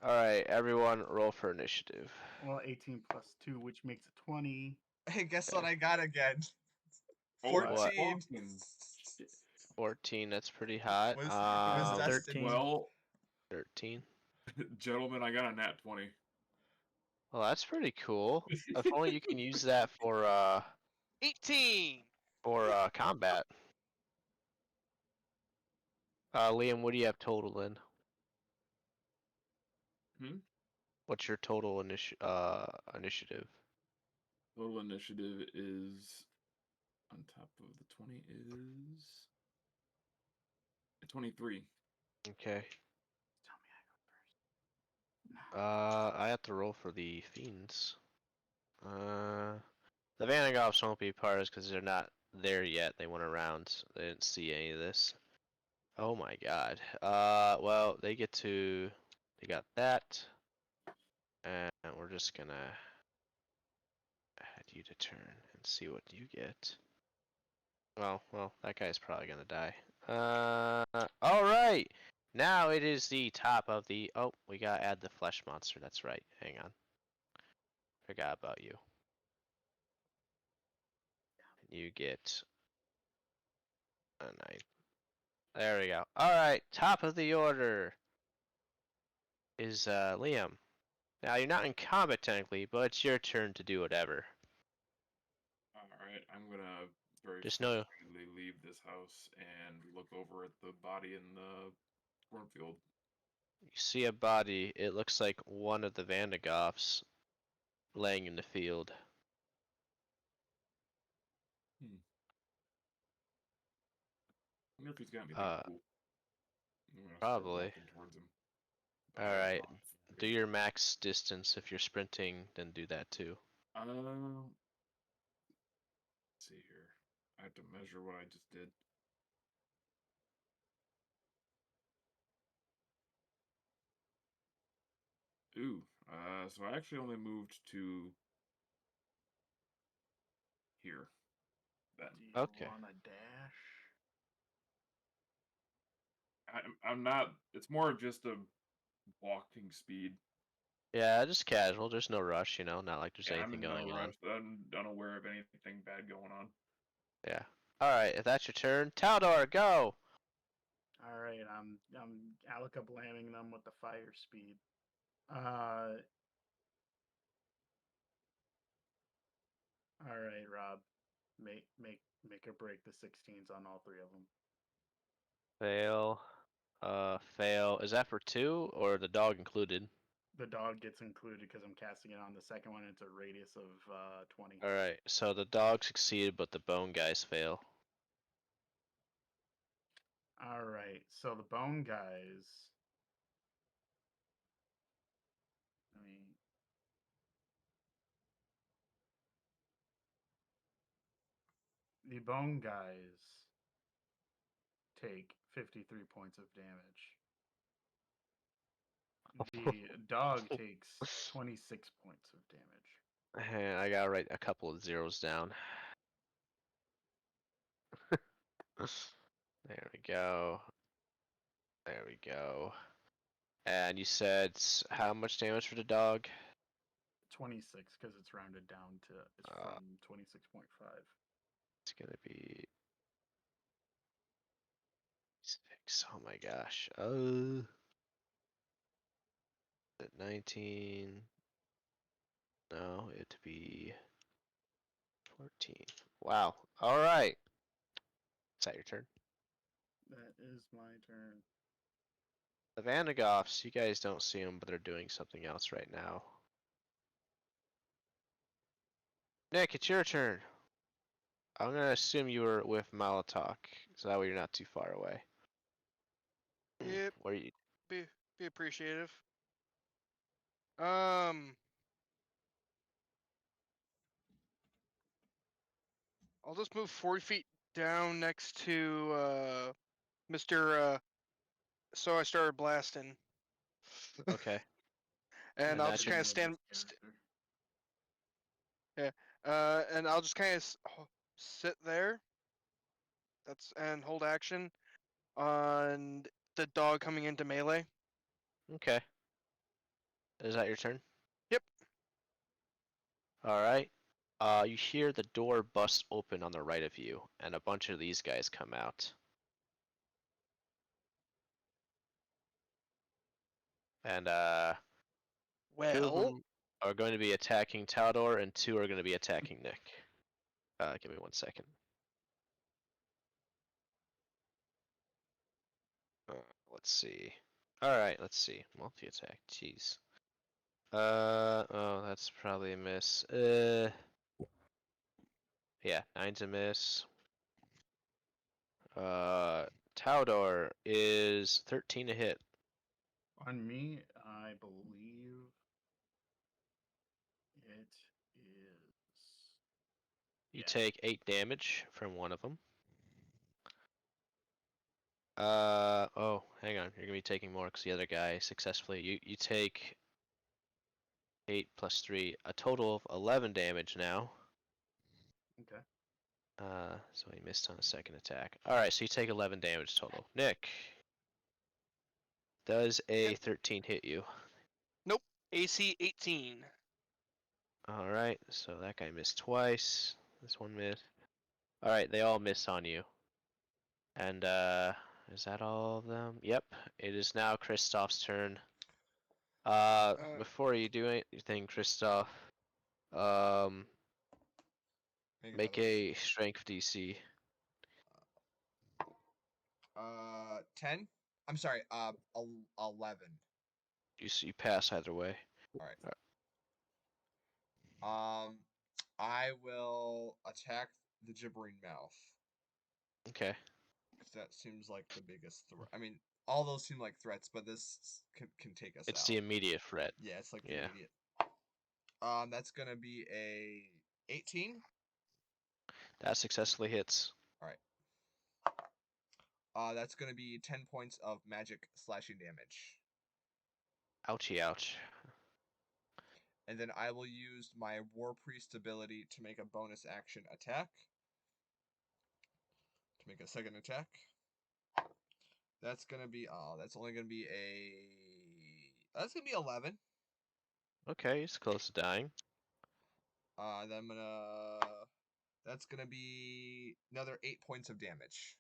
Alright, everyone roll for initiative. Well, 18 plus 2, which makes it 20. Hey, guess what I got again? Oh, 14. what? 14. 14, that's pretty hot. Was destined. 13. Well, 13. gentlemen, I got a nat 20. Well, that's pretty cool. If only you can use that for 18. combat. Liam, what do you have total in? Hmm? What's your total initiative? Total initiative is on top of the 20 is 23. Okay. Tell me I go first. I have to roll for the fiends. The Vanagoffs won't be part of this because they're not there yet. They went around. They didn't see any of this. Oh my god. Well, they got that. And we're just gonna add you to turn and see what you get. Well, that guy's probably gonna die. Alright! Now it is the top of the. Oh, we gotta add the flesh monster. That's right. Hang on. Forgot about you. You get a 9. There we go. Alright, top of the order is Liam. Now you're not in combat technically, but it's your turn to do whatever. Alright, I'm gonna very Just know frustratingly leave this house and look over at the body in the cornfield. you see a body. It looks like one of the Vandagoffs laying in the field. I wonder if he's got anything cool. I'm gonna start Probably. walking towards him. Alright. Do your max distance. If you're sprinting, then do that too. Let's see here. I have to measure what I just did. Ooh, so I actually only moved to here. Then Do you Okay. want a dash? I'm not. It's more of just a walking speed. Yeah, just casual. There's no rush, you know, not like there's Yeah, I'm anything in no going on. rush. I'm unaware of anything bad going on. Yeah. Alright, if that's your turn, Taldor, go! All right, I'm alaka-blamming them with the fire speed. All right, Rob, make or break the 16s on all 3 of them. Fail. Fail. Is that for 2 or the dog included? The dog gets included because I'm casting it on the second one. It's a radius of 20. Alright, so the dog succeeded, but the bone guys fail. All right, so the bone guys. I mean, the bone guys take 53 points of damage. The dog takes 26 points of damage. And I gotta write a couple of zeros down. There we go. There we go. And you said how much damage for the dog? 26 because it's rounded down to it's from 26.5. It's gonna be 6. Oh my gosh. At 19. No, it'd be 14. Wow. All right. Is that your turn? That is my turn. The Vandagoffs, you guys don't see them, but they're doing something else right now. Nick, it's your turn. I'm gonna assume you were with Malatok, so that way you're not too far away. Yep. Where you? Be appreciative. I'll just move 40 feet down next to Mr. So I started blasting. Okay. And And I'll that's just your- kind of stand. And I'll just kind of sit there. And hold action on the dog coming into melee. Okay. Is that your turn? Yep. All right. You hear the door bust open on the right of you, and a bunch of these guys come out. And 2 of Well, them are going to be attacking Taldor, and 2 are going to be attacking Nick. Give me 1 second. Let's see. All right, let's see. Multi-attack. Jeez. Oh, that's probably a miss. Yeah, 9's a miss. Taldor is 13 to hit. On me, I believe it is. You Yeah. take 8 damage from one of them. Oh, hang on. You're gonna be taking more because the other guy successfully. You take 8 plus 3, a total of 11 damage now. Okay. So he missed on a second attack. Alright, so you take 11 damage total. Nick, does a Yep. 13 hit you? AC 18. Alright, so that guy missed twice. This one missed. Alright, they all miss on you. And, is that all of them? Yep, it is now Kristoff's turn. Before you do anything, Kristoff, make another a save. strength DC. 10. I'm sorry. 11. You pass either way. All right. I will attack the gibbering mouth Okay. because that seems like the biggest threat. I mean, all those seem like threats, but this can take us It's out. the immediate threat. Yeah, it's like the Yeah. immediate. That's gonna be a 18. That successfully hits. All right. That's gonna be 10 points of magic slashing damage, Ouchie ouch. and then I will use my War Priest ability to make a bonus action attack. To make a second attack. That's gonna be that's only gonna be that's gonna be 11. Okay, he's close to dying. Then that's gonna be another 8 points of damage.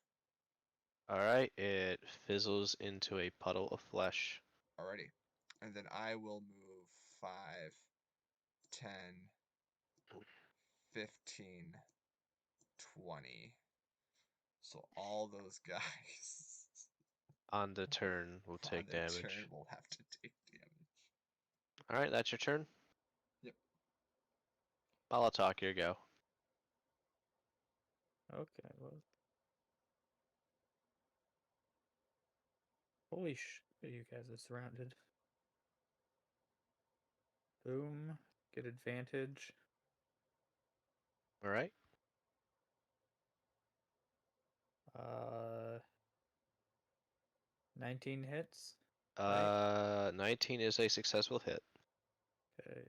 Alright, it fizzles into a puddle of flesh. Alrighty. And then I will move 5, 10, 15, 20. So all those guys On the turn, will on take their damage. turn will have to take damage. Alright, that's your turn. Yep. Molotok, your go. Okay, well. Holy shit, you guys are surrounded. Boom. Get advantage. Alright. 19 hits. Right. 19 is a successful hit. Okay.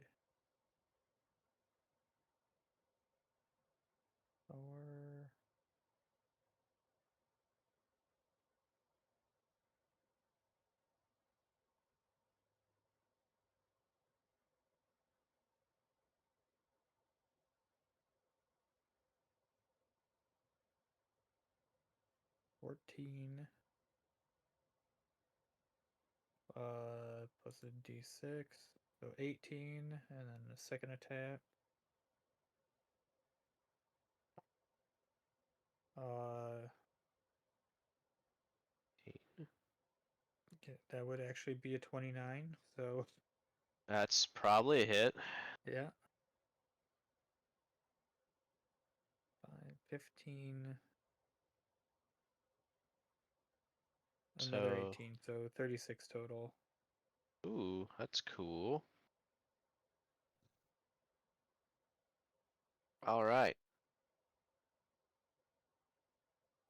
4. $14. Plus a d6. So 18, and then the second attack. Okay, that would actually be a 29. So That's probably a hit. yeah. 5, 15. Another So, 18, so 36 total. ooh, that's cool. Alright.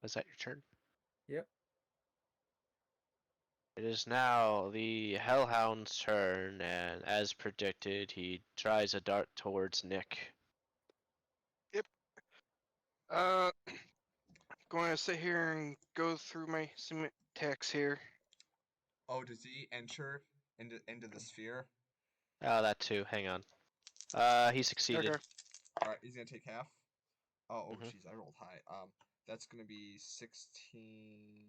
Was that your turn? Yep. It is now the Hellhound's turn, and as predicted, he tries a dart towards Nick. Going to sit here and go through my syntax here. Oh, does he enter into the sphere? Oh, that too. Hang on. He succeeded. Okay. Alright, he's gonna take half. Oh, Mhm. jeez, I rolled high. That's gonna be 16.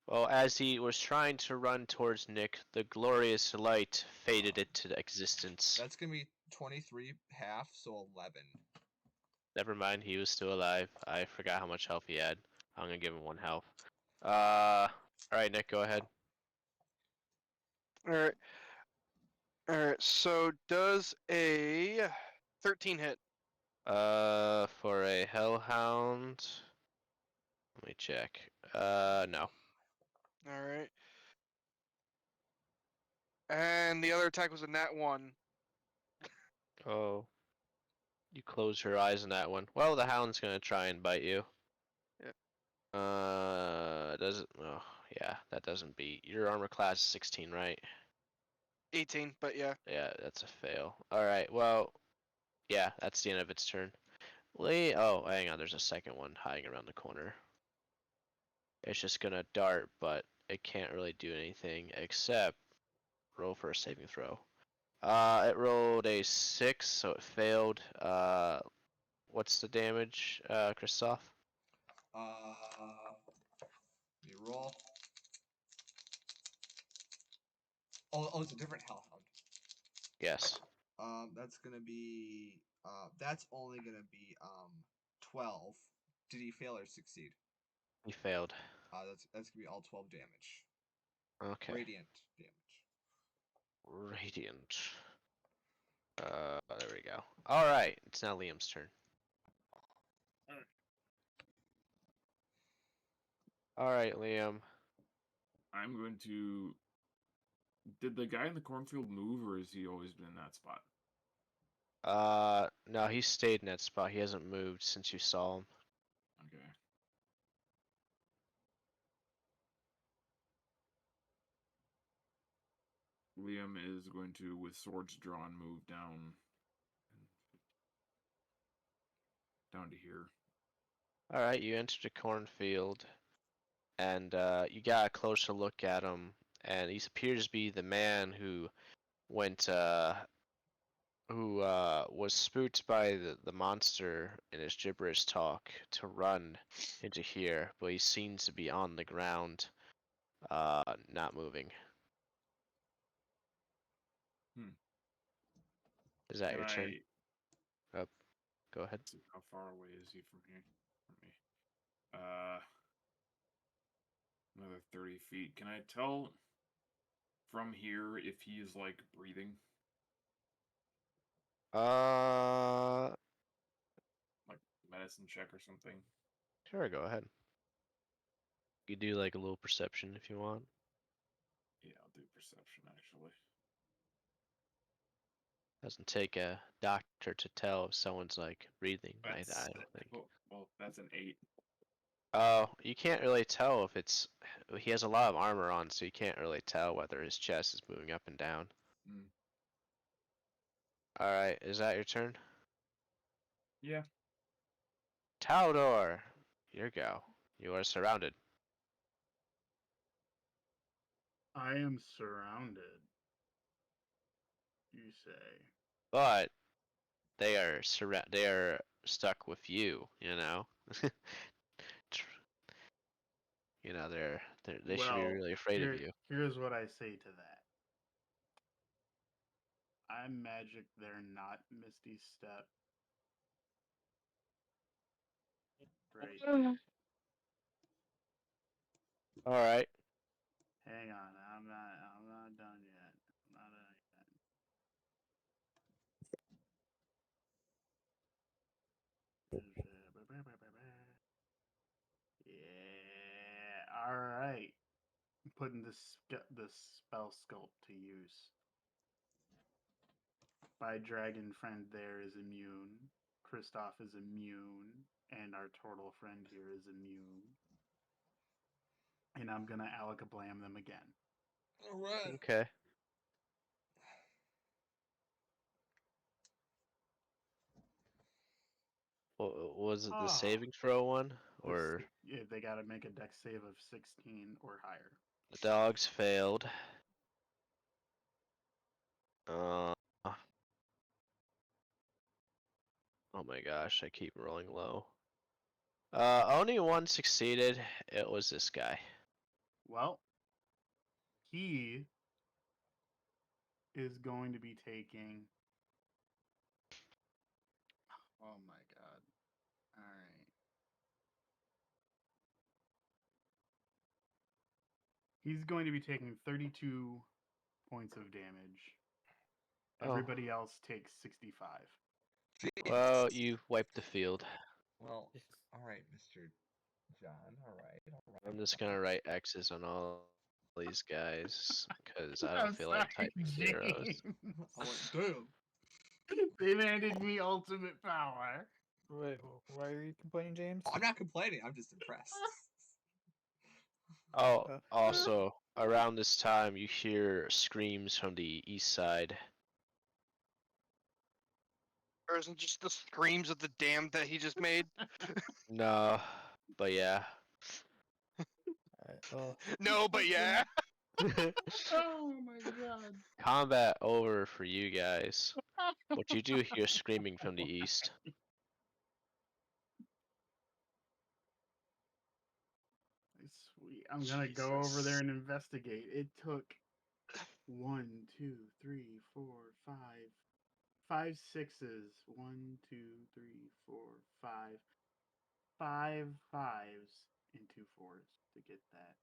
Well, as he was trying to run towards Nick, the glorious light faded into existence. That's gonna be 23 half, so 11. Never mind, he was still alive. I forgot how much health he had. I'm gonna give him 1 health. Alright, Nick, go ahead. All right. All right. So does a 13 hit? For a hellhound. Let me check. No. All right. And the other attack was a nat 1. Oh. You close your eyes on that one. Well, the hound's gonna try and bite you. Yep. Does it? Oh, yeah, that doesn't beat. Your armor class is 16, right? 18, but yeah. Yeah, that's a fail. Alright, well, yeah, that's the end of its turn. Lee, oh, hang on, there's a second one hiding around the corner. It's just gonna dart, but it can't really do anything except roll for a saving throw. It rolled a 6, so it failed. What's the damage, Christoph? Let me roll. Oh, it's a different hellhound. Yes. That's gonna be. That's only gonna be 12. Did he fail or succeed? He failed. That's gonna be all 12 damage. Okay. Radiant damage. Radiant. There we go. Alright, it's now Liam's turn. Alright, Liam. I'm going to. Did the guy in the cornfield move, or has he always been in that spot? No, he stayed in that spot. He hasn't moved since you saw him. Okay. Liam is going to, with swords drawn, move down to here. Alright, you entered a cornfield, and you got a closer look at him, and he appears to be the man who went, was spooked by the monster in his gibberish talk to run into here, but he seems to be on the ground, not moving. Hmm. Is that Can your turn? I Go ahead. see how far away is he from here? From me. Another 30 feet. Can I tell from here if he is like breathing? Like medicine check or something? Sure, go ahead. You do like a little perception if you want. Yeah, I'll do perception actually. Doesn't take a doctor to tell if someone's like breathing. I That's don't think. well, that's an 8. Oh, you can't really tell if it's. He has a lot of armor on, so you can't really tell whether his chest is moving up and down. Mm. All right, is that your turn? Yeah. Taldor, your go. You are surrounded. I am surrounded. You say. But they are They are stuck with you. You know. You know they should be Well, really afraid of you. here's what I say to that. I'm magic, they're not Misty Step. Right. All right. Hang on, I'm not done yet. I'm not done yet. Yeah. All right. Putting the spell sculpt to use. My dragon friend there is immune. Kristoff is immune, and our turtle friend here is immune. And I'm gonna Alakablam them again. All right. Okay. Was it the Ah. saving throw one or Yeah, they gotta make a dex save of 16 or higher. the dogs failed? Uh, oh my gosh, I keep rolling low. Only one succeeded. It was this guy. Well, he is going to be taking. Oh my god. Alright. He's going to be taking 32 points of damage. Oh. Everybody else takes 65. Well, Jesus. you wiped the field. Well, Yes. all right, Mr. John. All right. I'm just gonna write X's on all these guys because I don't I'm feel like sorry, typing zeros. James. I'm like, damn. They've handed me ultimate power. Wait, why are you complaining, James? I'm not complaining. I'm just impressed. Oh, Uh, also, around this time, you hear screams from the east side. Or isn't just the screams of the dam that he just made? No, but yeah. Alright, well, No, but yeah. Oh my god. Combat over for you guys. But you do hear screaming from the east. Sweet. I'm gonna go over there Jesus. and investigate. It took 1, 2, 3, 4, 5, 5 sixes. 1, 2, 3, 4, 5. 5 fives and 2 fours to get that.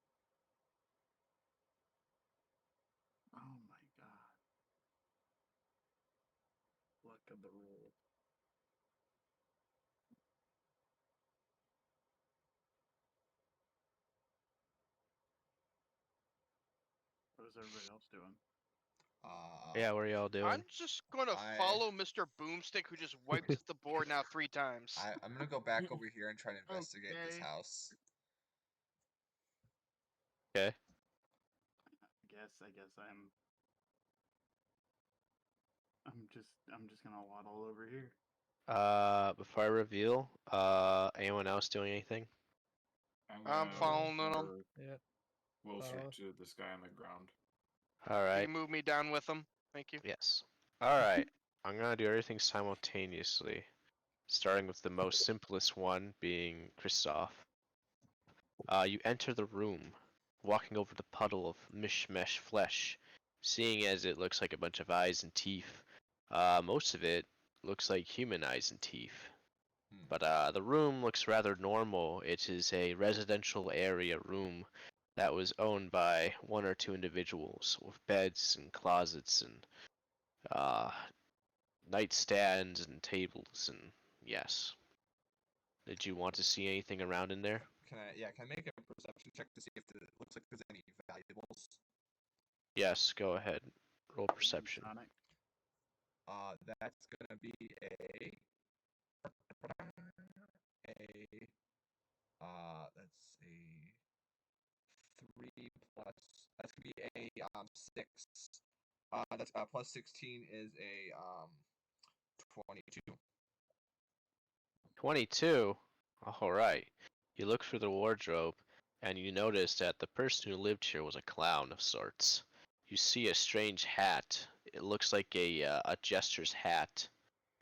Oh my god. Luck of the roll. What is everybody else doing? Yeah, what are y'all doing? I'm just gonna I- follow Mr. Boomstick, who just wiped the board now 3 times. I'm gonna go back over here and try to investigate this Okay. house. Okay. I guess I'm just gonna waddle over here. Before I reveal, anyone else doing anything? I'm gonna following them. lure yeah. closer follow. to this guy on the ground. Can Alright, you move me down with him? Thank you. yes. Alright, I'm gonna do everything simultaneously. Starting with the most simplest one, being Kristoff. You enter the room, walking over the puddle of mishmash flesh, seeing as it looks like a bunch of eyes and teeth. Most of it looks like human eyes and teeth. But the room looks rather normal. It is a residential area room that was owned by 1 or 2 individuals with beds and closets and nightstands and tables and yes. Did you want to see anything around in there? Can I make a perception check to see if it looks like there's any valuables? Yes, go ahead. Roll perception. Sonic. That's gonna be a that's a 3 plus. That's gonna be a 6. That's plus 16 is a 22. 22? Alright. You look through the wardrobe, and you notice that the person who lived here was a clown of sorts. You see a strange hat. It looks like a jester's hat.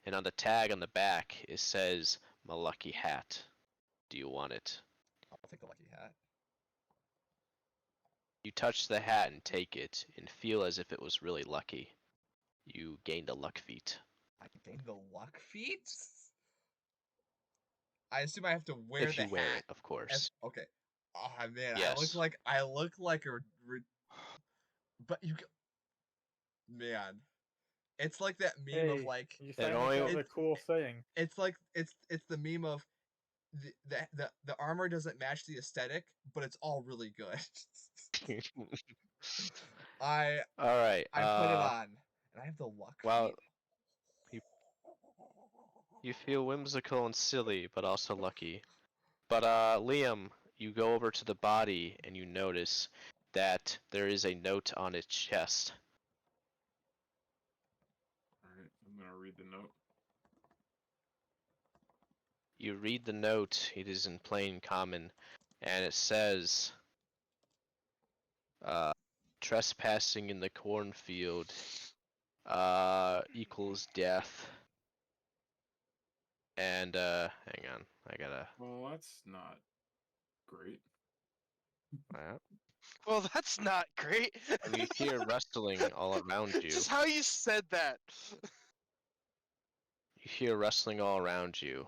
And on the tag on the back, it says, "My lucky hat. Do you want it?" I'll take the lucky hat. You touch the hat and take it, and feel as if it was really lucky. You gained a luck feat. I gained the luck feat. I assume I have to wear If the you wear hat. it, of course. Okay. Oh man, Yes. I look like a. But you. Man, it's like that meme of Hey, like. you That finally only- got the cool thing. It's like it's the meme of. The armor doesn't match the aesthetic, but it's all really good. I Alright, put it on, and I have the luck well, feat. you feel whimsical and silly, but also lucky. But Liam, you go over to the body and you notice that there is a note on its chest. Alright, I'm gonna read the note. You read the note, it is in plain common, and it says, trespassing in the cornfield equals death. And hang on, I gotta. Well, that's not great. Well, that's not great. And you hear rustling all around you. Just how you said that. You hear rustling all around you,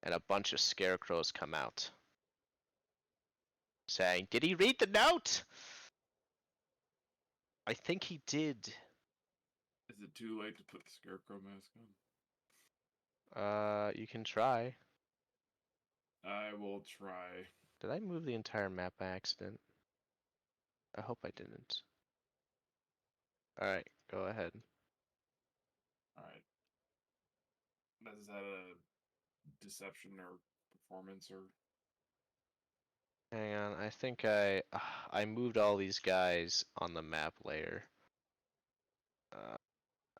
and a bunch of scarecrows come out, saying, "Did he read the note?" I think he did. Is it too late to put the scarecrow mask on? You can try. I will try. Did I move the entire map by accident? I hope I didn't. Alright, go ahead. Alright. Is that a deception or performance or? Hang on, I think I moved all these guys on the map layer.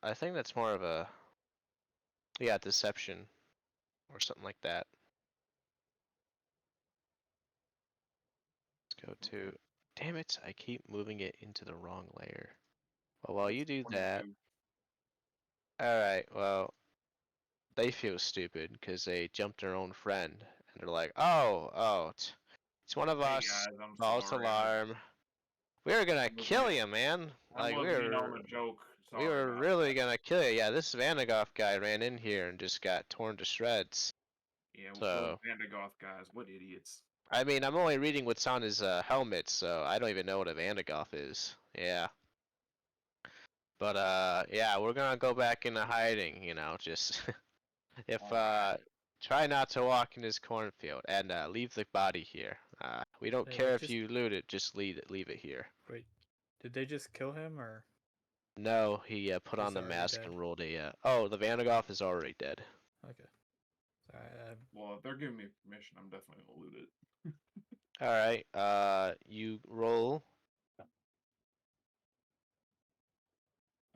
I think that's more of a, yeah, deception or something like that. Let's go to, Okay. damn it, I keep moving it into the wrong layer. Well, while you That's do that, 22. alright, well, they feel stupid because they jumped their own friend and they're like, it's one of Hey us, guys, I'm false sorry. alarm. We were gonna I wasn't kill e- you, man. I Like wasn't in on the joke. we Sorry were about really that. gonna kill you. Yeah, this Vanagoth guy ran in here and just got torn to shreds. Yeah, those So, Vandagoth guys, what idiots. I mean, I'm only reading what's on his helmet, so I don't even know what a Vanagoth is. Yeah. But yeah, we're gonna go back into hiding, just if Alright. try not to walk in his cornfield and leave the body here. We don't Hey, care if just- you loot it, just leave it here. Wait, did they just kill him or? No, he put on He's the already mask dead. and rolled a. Oh, the Vanagoth is already dead. Okay. Sorry, Well, if they're giving me permission, I'm definitely gonna loot it. All right. You roll.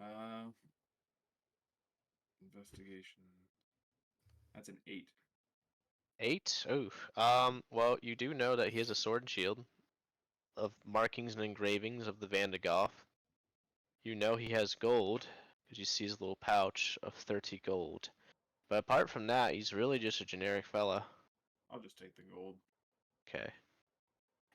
Uh, investigation. That's an 8. 8? Ooh. Well, you do know that he has a sword and shield of markings and engravings of the Vandagoth. You know he has gold, because you see his little pouch of 30 gold. But apart from that, he's really just a generic fella. I'll just take the gold. Okay.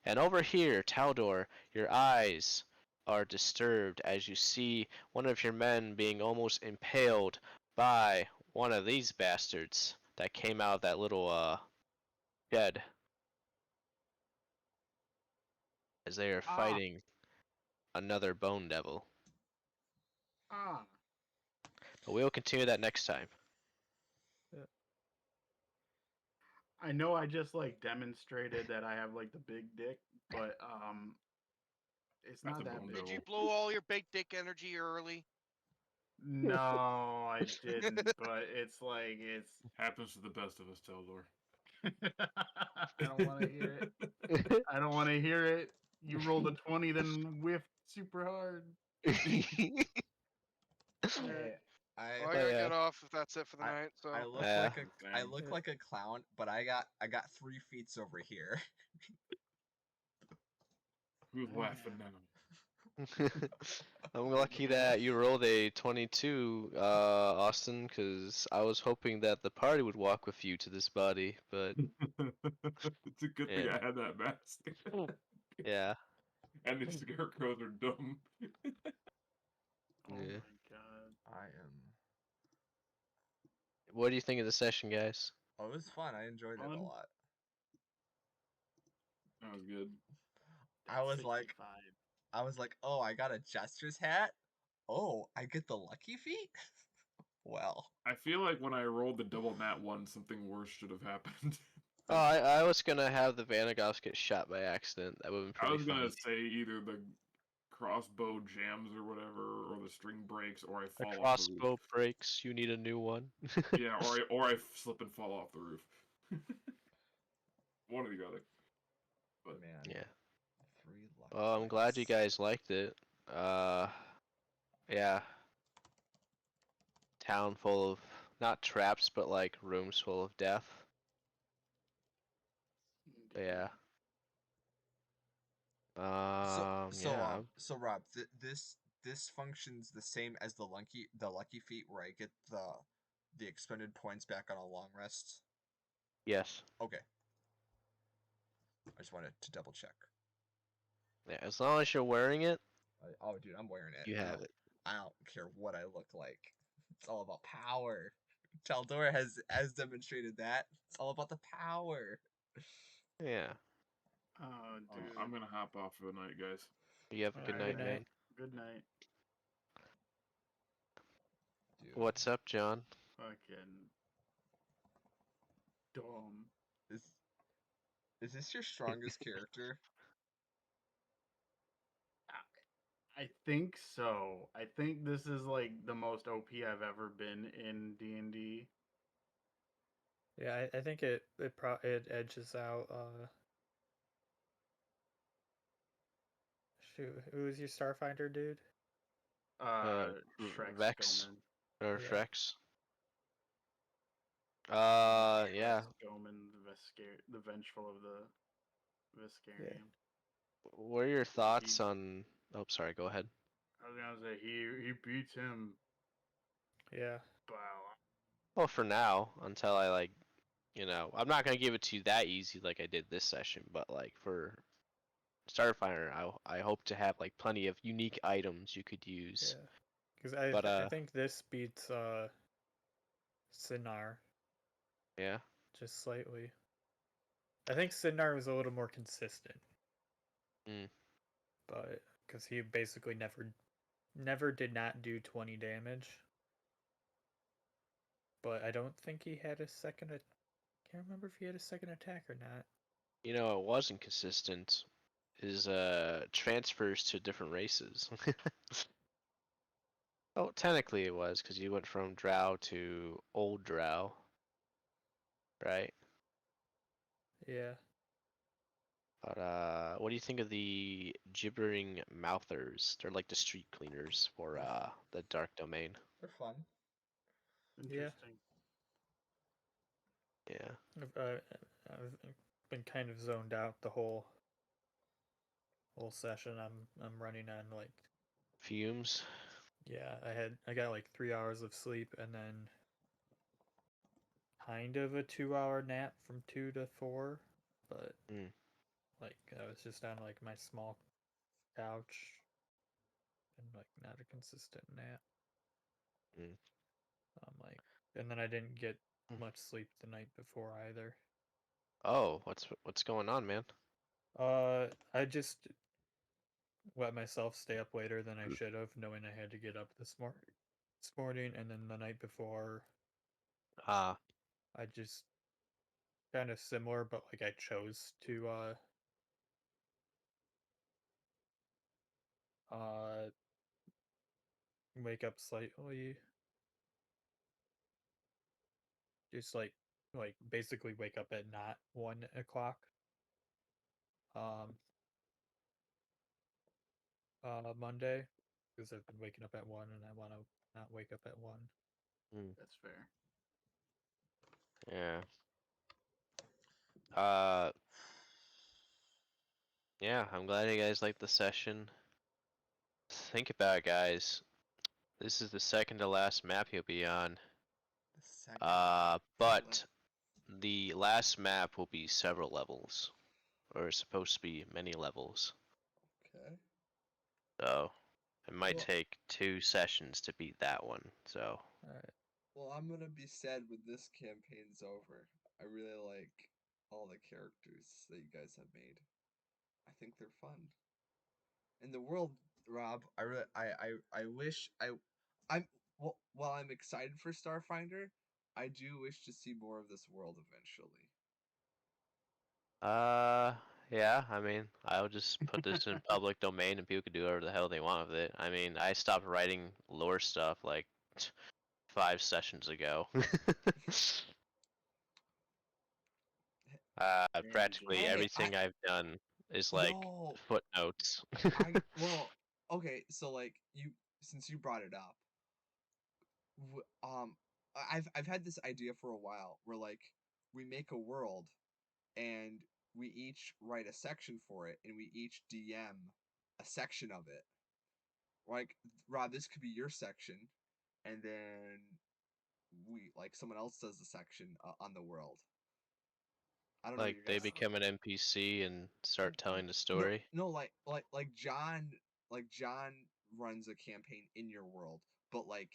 And over here, Taldor, your eyes are disturbed as you see one of your men being almost impaled by one of these bastards that came out of that little shed as they are Ah. fighting another bone devil. Ah. But we'll continue that next time. I know I just like demonstrated that I have like the big dick, but it's That's not a that bone big. Did you devil. blow all your big dick energy early? No, I didn't, but it's like it's Happens to the best of us, Teldor. I don't want to hear it. I don't want to hear it. You rolled a 20 then whiffed super hard. Hey, I Well, I Oh, gotta yeah. get off if that's it for the night. So I look Yeah. like I Same. look like a clown, but I got 3 feet over here. Who's Oh, laughing yeah. I'm lucky that you rolled a 22, Austin, because I was hoping that the party would walk with you to this body, but It's a good thing Yeah. I had that mask. yeah. And these scarecrows are dumb. Oh Yeah. my god. I am. What do you think of the session, guys? Oh, it was fun. I enjoyed it a Fun? lot. That was good. I was like, 65. oh, I got a jester's hat. Oh, I get the lucky feet. Well, I feel like when I rolled the double nat 1, something worse should have happened. Oh, I was gonna have the Vanagoths get shot by accident. That would've been I pretty was funny. gonna say either the crossbow jams or whatever, or the string breaks, or I A fall off the crossbow roof. breaks, you need a new one. Yeah, or I slip and fall off the roof. One or the other. But man. Yeah. 3 lucky Well, I'm glad you dice. guys liked it. Yeah. Town full of, not traps, but like rooms full of death. But yeah. So Rob, this functions the same as the lucky feat where I get the expended points back on a long rest. Yes. Okay. I just wanted to double check. Yeah, as long as you're wearing it, Oh, dude, I'm wearing it. you I have don't- it. I don't care what I look like. It's all about power. Taldor has demonstrated that. It's all about the power. Yeah. Oh, dude. I'm gonna hop off for the night, guys. You have a good Alright, night, man. Good night. What's up, John? Fucking dumb. Is this your strongest character? I think so. I think this is like the most OP I've ever been in D&D. Yeah, I think it edges out. Shoot, who was your Starfinder dude? Shrek Vex Skoman. or Yeah. Shrex? Shrek Yeah. Skoman, the vengeful of the Viscarium. What are your He- thoughts on? Oh, sorry. Go ahead. I was gonna say he beats him. Yeah. Wow. Well, for now, until I like, I'm not gonna give it to you that easy like I did this session, but like for Starfinder, I hope to have like plenty of unique items you could use. Yeah. Because But I think this beats Sinar yeah. just slightly. I think Sinar was a little more consistent. Mm. But because he basically never did not do 20 damage. But I don't think he had a second. Can't remember if he had a second attack or not. It wasn't consistent. Is transfers to different races. Oh, technically it was because you went from Drow to Old Drow, right? Yeah. But what do you think of the gibbering mouthers? They're like the street cleaners for the Dark Domain. They're fun. Interesting. Yeah. I've been kind of zoned out the whole session. I'm running on like, Fumes. yeah, I got like 3 hours of sleep and then kind of a 2 hour nap from 2 to 4, but Mm. like I was just on like my small couch and like not a consistent nap. Mm. I'm like, and then I didn't get Mm. much sleep the night before either. Oh, what's going on, man? I just let myself stay up later than I should have, knowing I had to get up this morning, and then the night before, Ah, I just kind of similar, but like I chose to wake up slightly, just like basically wake up at not 1 o'clock. Um, Monday, because I've been waking up at 1, and I want to not wake up at 1. That's fair. yeah. Yeah, I'm glad you guys liked the session. Think about it, guys. This is the second to last map you'll be on. The second. But the last map will be several levels, or it's supposed to be many levels. Okay. So it might Well- take 2 sessions to beat that one. So All right. Well, I'm gonna be sad when this campaign's over. I really like all the characters that you guys have made. I think they're fun. And the world, Rob, I really, I wish I'm well, while I'm excited for Starfinder, I do wish to see more of this world eventually. yeah, I mean, I'll just put this in public domain and people can do whatever the hell they want with it. I mean, I stopped writing lore stuff like 5 sessions ago. Practically Hey, everything I've done is like No, footnotes. well, okay, so like since you brought it up, I've had this idea for a while where like we make a world and we each write a section for it and we each DM a section of it. Like, Rob, this could be your section, and then we like someone else does the section on the world. I don't know Like your they guys. become an NPC and start telling the No, story. no, like John runs a campaign in your world, but like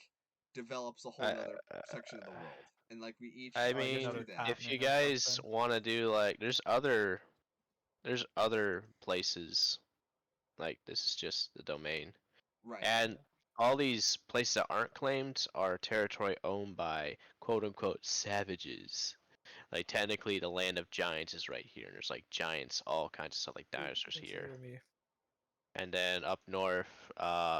develops a whole I, nother section of the world, and like we each I Like each mean, do another that. if you continent or guys something. want to do like, there's other places. Like this is just the domain, Right. and all these places that aren't claimed are territory owned by quote unquote savages. Like technically the land of giants is right here, and there's like giants, all kinds of stuff like dinosaurs here. And then up north,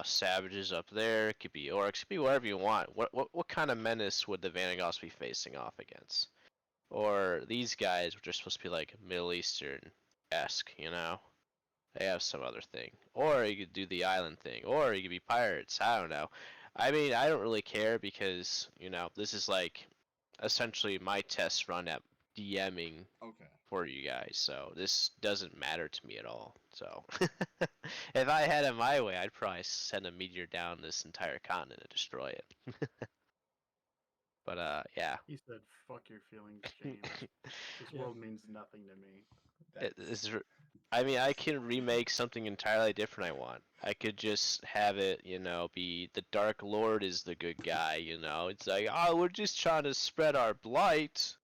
savages up there. It could be orcs, it could be whatever you want. What kind of menace would the Vanagoths be facing off against? Or these guys, which are supposed to be like Middle Eastern-esque, you know? They have some other thing. Or you could do the island thing. Or you could be pirates. I don't know. I mean, I don't really care because, you know, this is like essentially my test run at DMing Okay. for you guys. So this doesn't matter to me at all. So if I had it my way, I'd probably send a meteor down this entire continent and destroy it. But yeah. He said, "Fuck your feelings, James. This Yeah. world means nothing to me." I mean, I can remake something entirely different I want. I could just have it, you know, be the Dark Lord is the good guy, you know. It's like, oh, we're just trying to spread our blight.